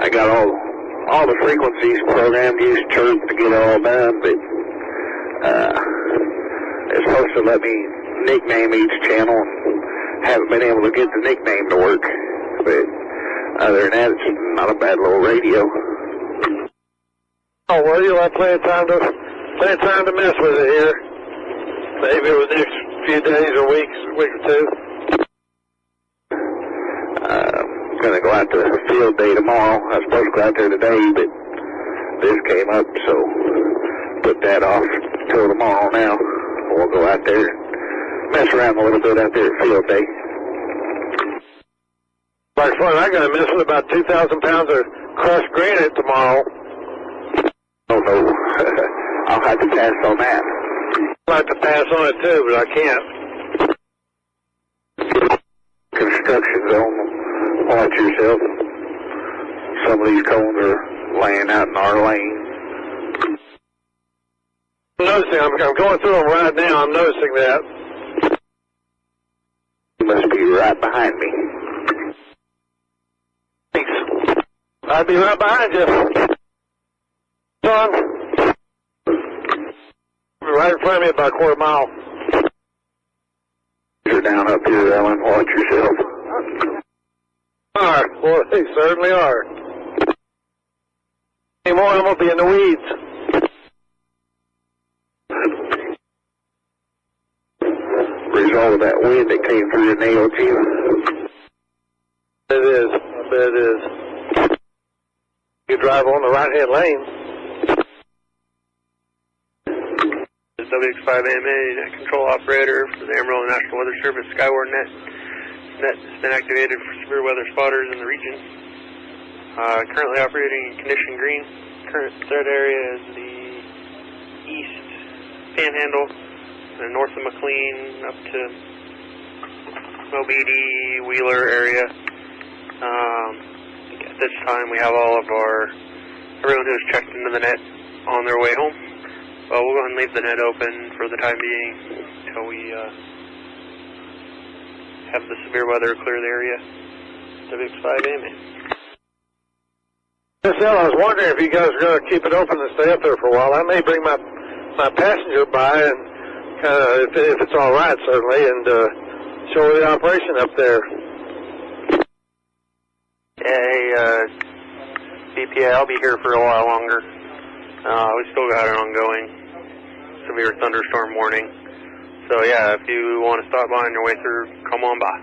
I got all the frequencies programmed, use chirp to get it all done, but it's supposed to let me nickname each channel, and haven't been able to get the nickname to work. But other than that, it's not a bad little radio. Oh, well, you'll have plenty of time to mess with it here. Maybe over the next few days or weeks, a week or two. I'm going to go out to field day tomorrow. I was supposed to go out there today, but this came up, so put that off till tomorrow now. We'll go out there and mess around a little bit out there at field day. Like fun, I got to mess with about 2,000 pounds of crushed granite tomorrow. Oh, no. I'll have to pass on that. I'd like to pass on it too, but I can't. Construction zone. Watch yourself. Some of these cones are laying out in our lane. I'm noticing, I'm going through them right now. I'm noticing that. You must be right behind me. Thanks. I'll be right behind you. Son. Right in front of me about a quarter mile. You're down up here, Ellen. Watch yourself. Are. Well, they certainly are. Any more, I'm going to be in the weeds. Result of that wind that came through your nails, you. It is. I bet it is. You drive on the right-hand lane. WX5AMA, net control operator for the Amarillo National Weather Service Skyward Net. Net has been activated for severe weather spotters in the region. Currently operating in condition green. Current threat area is the east Panhandle and north of McLean up to Mobidi, Wheeler area. At this time we have everyone who's checked into the net on their way home. Well, we'll go ahead and leave the net open for the time being until we have the severe weather clear the area. WX5AMA. I was wondering if you guys are going to keep it open and stay up there for a while. I may bring my passenger by and kind of, if it's all right, certainly, and show the operation up there. Yeah, BPA, I'll be here for a while longer. We still got an ongoing severe thunderstorm warning. So yeah, if you want to stop by on your way through, come on by.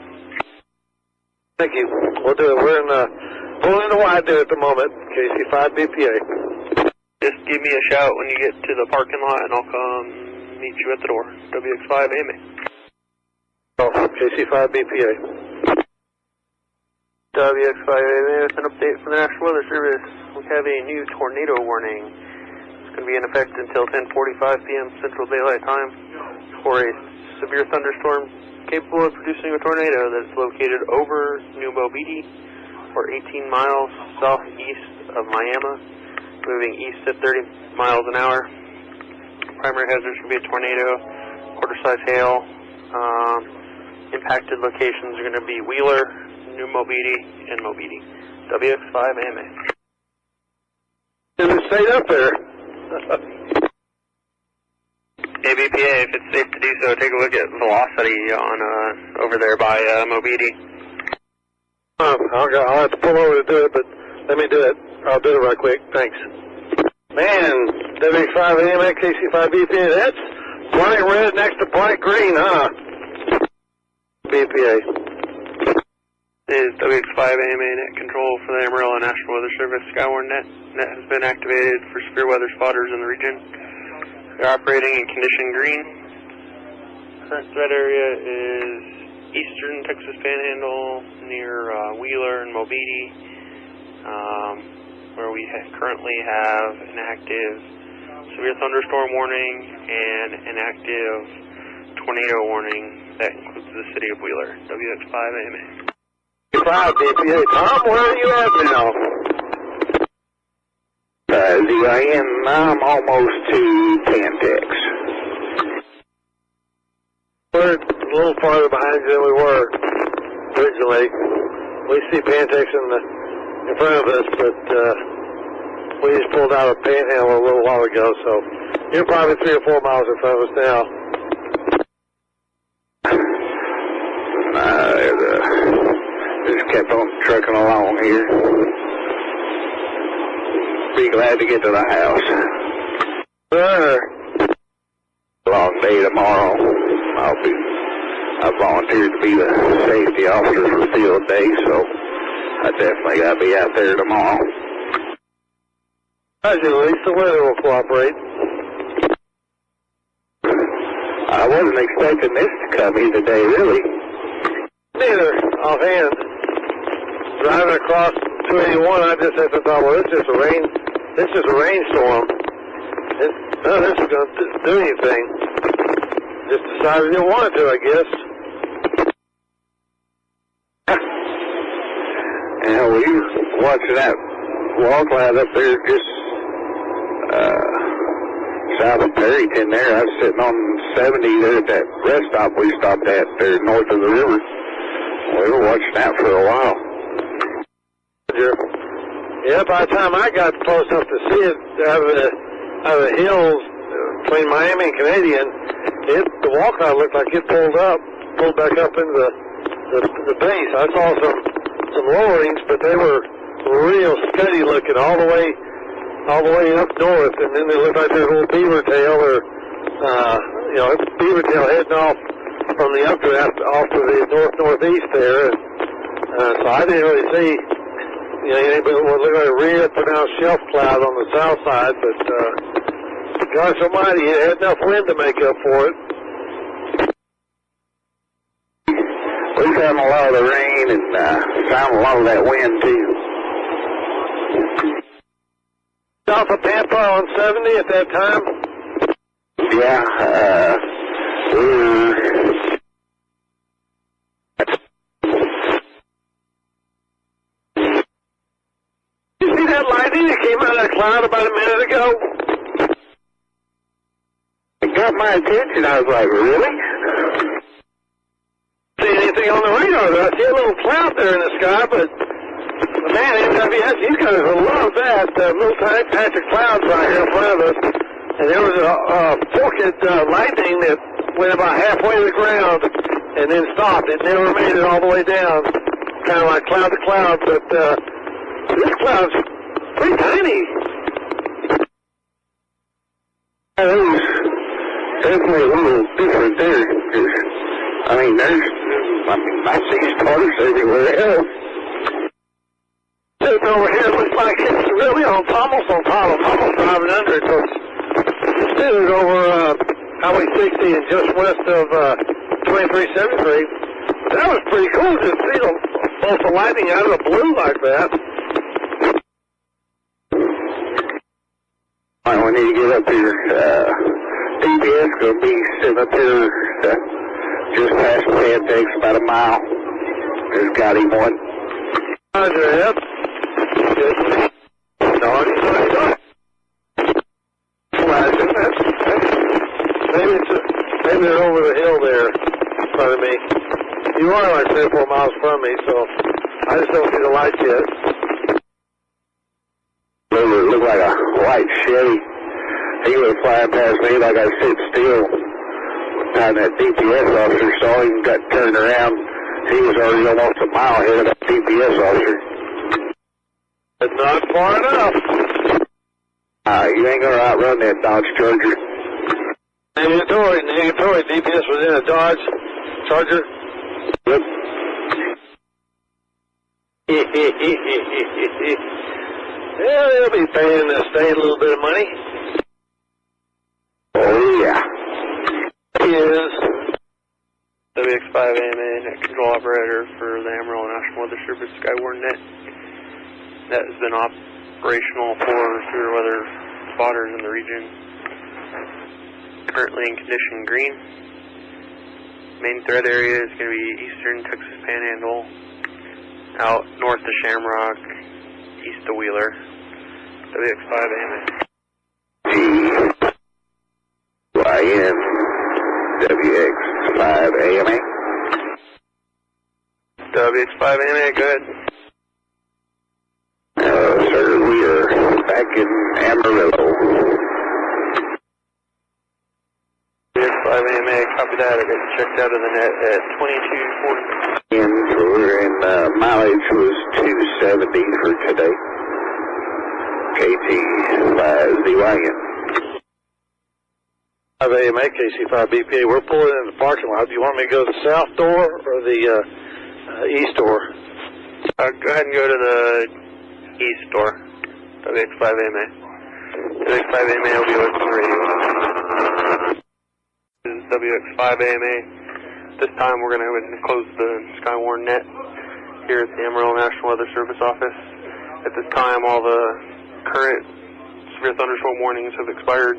Thank you. We'll do it. We're pulling in the wide there at the moment, KC5 BPA. Just give me a shout when you get to the parking lot and I'll come meet you at the door. WX5AMA. Oh, KC5 BPA. WX5AMA with an update from the National Weather Service. We have a new tornado warning. Going to be in effect until 10:45 p.m. Central Daylight Time for a severe thunderstorm capable of producing a tornado that's located over New Mobidi or 18 miles southeast of Miami, moving east at 30 miles an hour. Primary hazards will be a tornado, quarter-size hail. Impacted locations are going to be Wheeler, New Mobidi, and Mobidi. WX5AMA. It stayed up there. ABPA, if it's safe to do so, take a look at velocity on over there by Mobidi. I'll have to pull over to do it, but let me do it. I'll do it right quick. Thanks. Man, WX5AMA, KC5 BPA, that's bright red next to bright green, huh? BPA. This is WX5AMA net control for the Amarillo National Weather Service Skyward Net. Net has been activated for severe weather spotters in the region. They're operating in condition green. Current threat area is eastern Texas Panhandle near Wheeler and Mobidi, where we currently have an active severe thunderstorm warning and an active tornado warning that includes the city of Wheeler. WX5AMA. 5 DPA. Tom, where are you at now? I'm almost to Pantex. We're a little farther behind you than we were originally. We see Pantex in front of us, but we just pulled out a panhandle a little while ago, so you're probably 3 or 4 miles in front of us now. Just kept on trucking along here. Be glad to get to the house. Sure. Long day tomorrow. I volunteered to be the safety officer for field day, so I definitely got to be out there tomorrow. At least the weather will cooperate. I wasn't expecting this to come here today, really. Neither, offhand. Driving across 281, I just had to thought, well, it's just a rainstorm. None of this is going to do anything. Just decided you wanted to, I guess. Yeah, we were watching that wall cloud up there just south of Perryton there. I was sitting on 70 there at that rest stop we stopped at there north of the river. We were watching that for a while. Yeah, by the time I got close enough to see it out of the hills between Miami and Canadian, the wall cloud looked like it pulled back up into the base. I saw some lowerings, but they were real steady looking all the way up north, and then they looked like their little beaver tail beaver tail heading off from the updraft off to the northeast there. And so I didn't really see anything what looked like a real pronounced shelf cloud on the south side, but gosh almighty, it had enough wind to make up for it. We found a lot of the rain and found a lot of that wind too. South of Pampa on 70 at that time? Yeah, You see that lightning that came out of that cloud about a minute ago? It got my attention. I was like, really? See anything on the radar? I see a little cloud there in the sky, but man, MWS, these guys will love that. Little tiny patch of clouds right here in front of us. And there was a forked lightning that went about halfway to the ground and then stopped. It never made it all the way down. Kind of like cloud to cloud, but this cloud's pretty tiny. Yeah, it was definitely a little different there. I see stars everywhere else. Sitting over here, it looks like it's really almost on top of, almost driving under it. So it's sitting over Highway 60 and just west of 2373. That was pretty cool to see the bolt of lightning out of the blue like that. All right, we need to get up here. DPS going to be sitting up here just past Pantex, about a mile. Just got him one. Roger, yep. Maybe they're over the hill there in front of me. You are like 3 or 4 miles from me, so I just don't see the lights yet. It looked like a white Chevy. He was flying past me like I was sitting still. And that DPS officer saw him and got turned around. He was already almost a mile ahead of that DPS officer. It's not far enough. You ain't gonna outrun that Dodge Charger. Negatory. DPS was in a Dodge Charger. Yep. Yeah, they'll be paying the state a little bit of money. Oh, yeah. He is. WX5AMA, net control operator for the Amarillo National Weather Service Skywarn Net. That has been operational for severe weather spotters in the region. Currently in condition green. Main threat area is going to be eastern Texas Panhandle, out north of Shamrock, east of Wheeler. WX5 AMA. GYN WX5 AMA. WX5 AMA, go ahead. Sir, we are back in Amarillo. WX5 AMA, copy that. I got you checked out of the net at 2240. We're in mileage was 270 for today. KT5ZYN. 5 AMA, KC5 BPA. We're pulling in the parking lot. Do you want me to go to the south door or the east door? Go ahead and go to the east door. WX5 AMA. WX5 AMA will be with the radio. This is WX5 AMA. This time we're going to go ahead and close the Skywarn net here at the Amarillo National Weather Service office. At this time, all the current severe thunderstorm warnings have expired.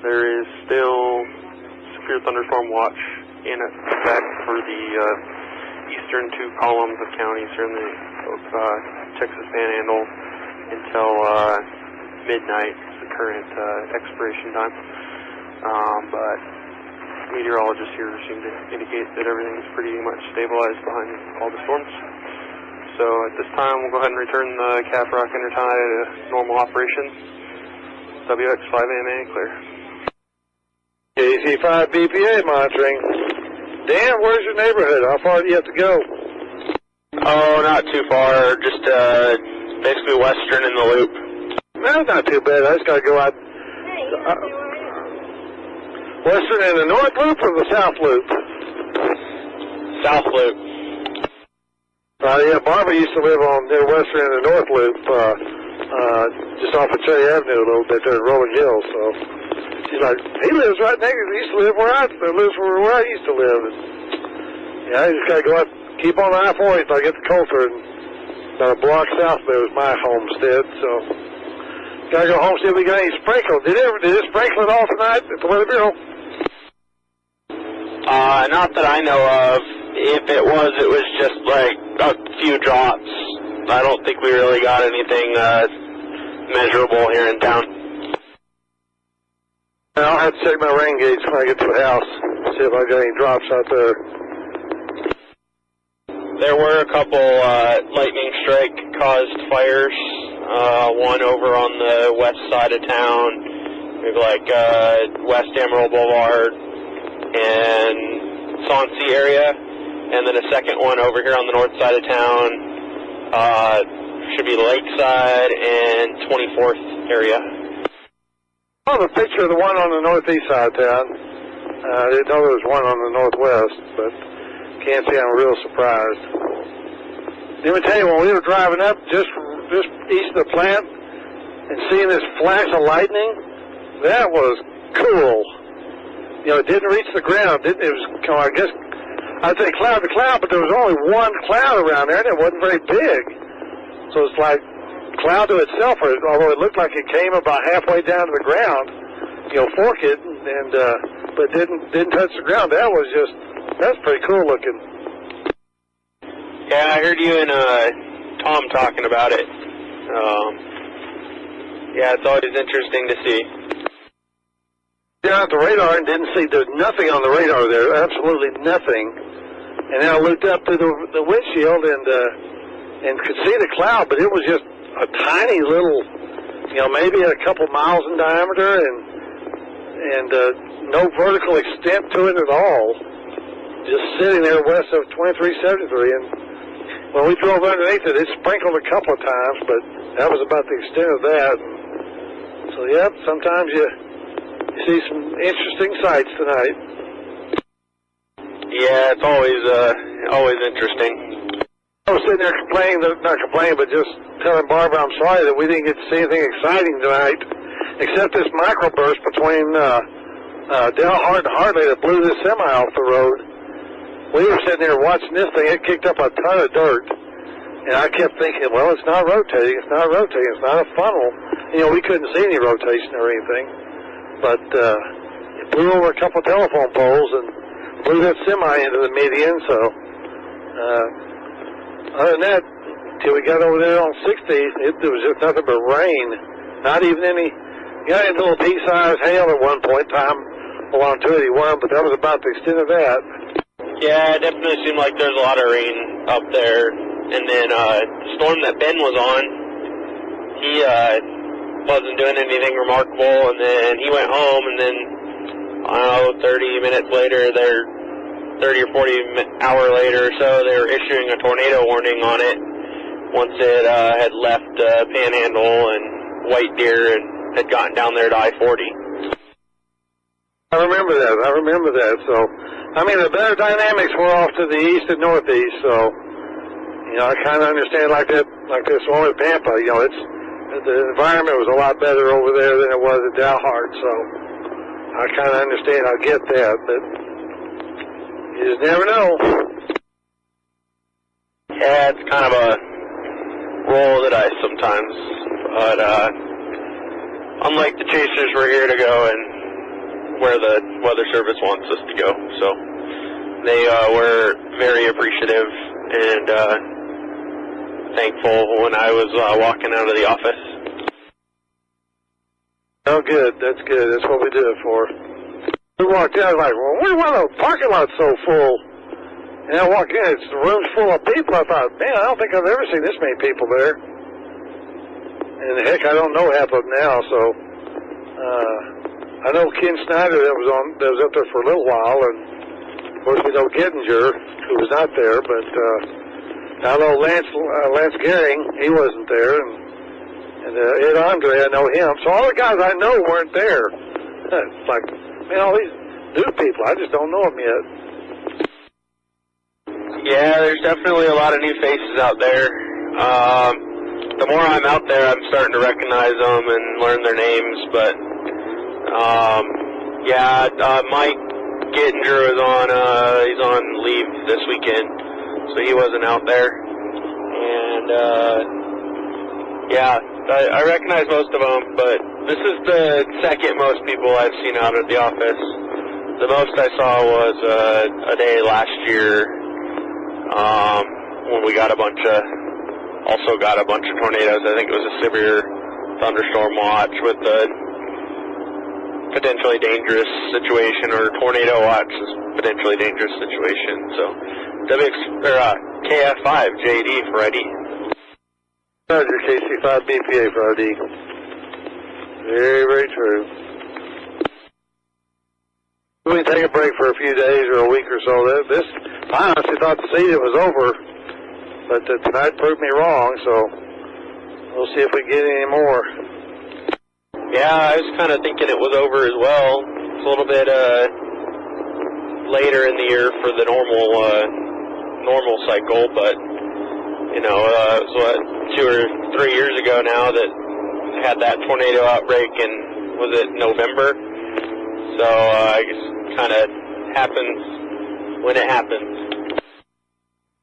There is still severe thunderstorm watch in effect for the eastern two columns of counties here in the Texas Panhandle until midnight, the current expiration time. But meteorologists here seem to indicate that everything's pretty much stabilized behind all the storms. So at this time, we'll go ahead and return the Caprock Intertie to normal operation. WX5 AMA, clear. KC5 BPA monitoring. Dan, where's your neighborhood? How far do you have to go? Oh, not too far. Just basically western in the loop. No, not too bad. I just got to go out. Western in the north loop or the south loop? South loop. Yeah, Barbara used to live on near western in the north loop, just off of Cherry Avenue a little bit there in Rolling Hills. So she's like, he lives right next. He used to live where I used to live. And, yeah, I just got to go out, keep on I-40 until I get to Coulter, and about a block south there is my homestead. So got to go home see if we got any sprinkle. Did it sprinkle at all tonight at the Weather Bureau? Not that I know of. If it was just like a few drops. I don't think we really got anything measurable here in town. I'll have to check my rain gauge when I get to the house, see if I got any drops out there. There were a couple lightning strike caused fires. One over on the west side of town, maybe like West Amarillo Boulevard and Soncy area, and then a second one over here on the north side of town. Should be Lakeside and 24th area. I have a picture of the one on the northeast side of town. I didn't know there was one on the northwest, but can't say I'm real surprised. Let me tell you, when we were driving up just east of the plant and seeing this flash of lightning, that was cool. You know, it didn't reach the ground. It was, I guess, I'd say cloud to cloud, but there was only one cloud around there, and it wasn't very big. So it's like cloud to itself, although it looked like it came about halfway down to the ground, you know, fork it, and but didn't touch the ground. That's pretty cool looking. Yeah, I heard you and Tom talking about it. Yeah, it's always interesting to see. Down at the radar and didn't see, there's nothing on the radar there, absolutely nothing. And then I looked up to the windshield and could see the cloud, but it was just a tiny little, you know, maybe a couple miles in diameter and no vertical extent to it at all. Just sitting there west of 2373, and when we drove underneath it, it sprinkled a couple of times, but that was about the extent of that. So, yep, sometimes you see some interesting sights tonight. Yeah, it's always interesting. I was sitting there not complaining, but just telling Barbara I'm sorry that we didn't get to see anything exciting tonight, except this microburst between Del Hart and Hartley that blew this semi off the road. We were sitting there watching this thing. It kicked up a ton of dirt. And I kept thinking, well, it's not rotating. It's not rotating. It's not a funnel. You know, we couldn't see any rotation or anything. But it blew over a couple of telephone poles and blew that semi into the median. So Other than that, till we got over there on 60, there was just nothing but rain. Not even any, got a little pea-sized hail at one point in time along 281, but that was about the extent of that. Yeah, it definitely seemed like there's a lot of rain up there. And then the storm that Ben was on, he wasn't doing anything remarkable, and then he went home, and then, I don't know, 30 minutes later, 30 or 40 hour later or so, they were issuing a tornado warning on it once it had left Panhandle and White Deer and had gotten down there to I-40. I remember that. So, I mean, the better dynamics were off to the east and northeast, so, you know, I kind of understand like this one with Pampa, you know, the environment was a lot better over there than it was at Dalhart, so I kind of understand, I get that, but you just never know. Yeah, it's kind of a roll of the dice sometimes, but unlike the Chasers, we're here to go and where the Weather Service wants us to go, so they were very appreciative and thankful when I was walking out of the office. Oh, good. That's good. That's what we did it for. We walked out like, well, why the parking lot's so full? And I walked in, the room's full of people. I thought, man, I don't think I've ever seen this many people there. And heck, I don't know half of them now, so I know Ken Snyder that was up there for a little while, and of course we know Gettinger, who was not there, but I know Lance Gehring, he wasn't there, and Ed Andre, I know him. So all the guys I know weren't there. It's like, man, all these new people, I just don't know them yet. Yeah, there's definitely a lot of new faces out there. The more I'm out there, I'm starting to recognize them and learn their names, but Mike Gettinger is he's on leave this weekend, so he wasn't out there. And I recognize most of them, but this is the second most people I've seen out at the office. The most I saw was a day last year when we got a bunch of tornadoes. I think it was a severe thunderstorm watch with a potentially dangerous situation, or tornado watch is potentially dangerous situation. So KF5 JD for ID. Roger, KC5 BPA for ID. Very, very true. We can take a break for a few days or a week or so. I honestly thought the season was over, but tonight proved me wrong, so we'll see if we get any more. Yeah, I was kind of thinking it was over as well. It's a little bit later in the year for the normal cycle, but you know, it was 2 or 3 years ago now that had that tornado outbreak in, was it November? So I guess it kind of happens when it happens.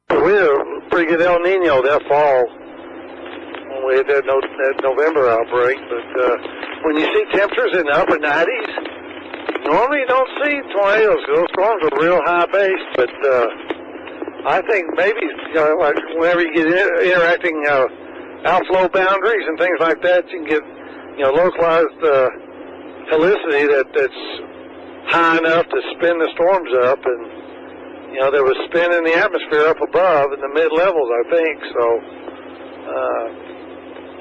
We had a pretty good El Nino that fall when we had that November outbreak, but when you see temperatures in the upper 90s, normally you don't see tornadoes. Those storms are real high base, but I think maybe, you know, like whenever you get interacting outflow boundaries and things like that, you can get, you know, localized helicity that's high enough to spin the storms up, and you know, there was spin in the atmosphere up above in the mid levels, I think. So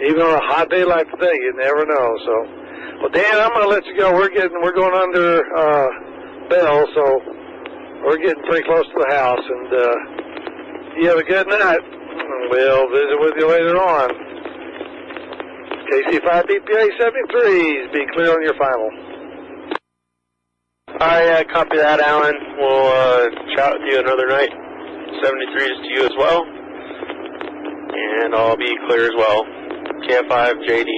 even on a hot day like today, you never know. So, well, Dan, I'm going to let you go. We're going under bell, so we're getting pretty close to the house, and you have a good night. We'll visit with you later on. KC5 BPA 73s, be clear on your final. All right, copy that, Alan. We'll chat with you another night. 73s to you as well, and I'll be clear as well. KF5 JD.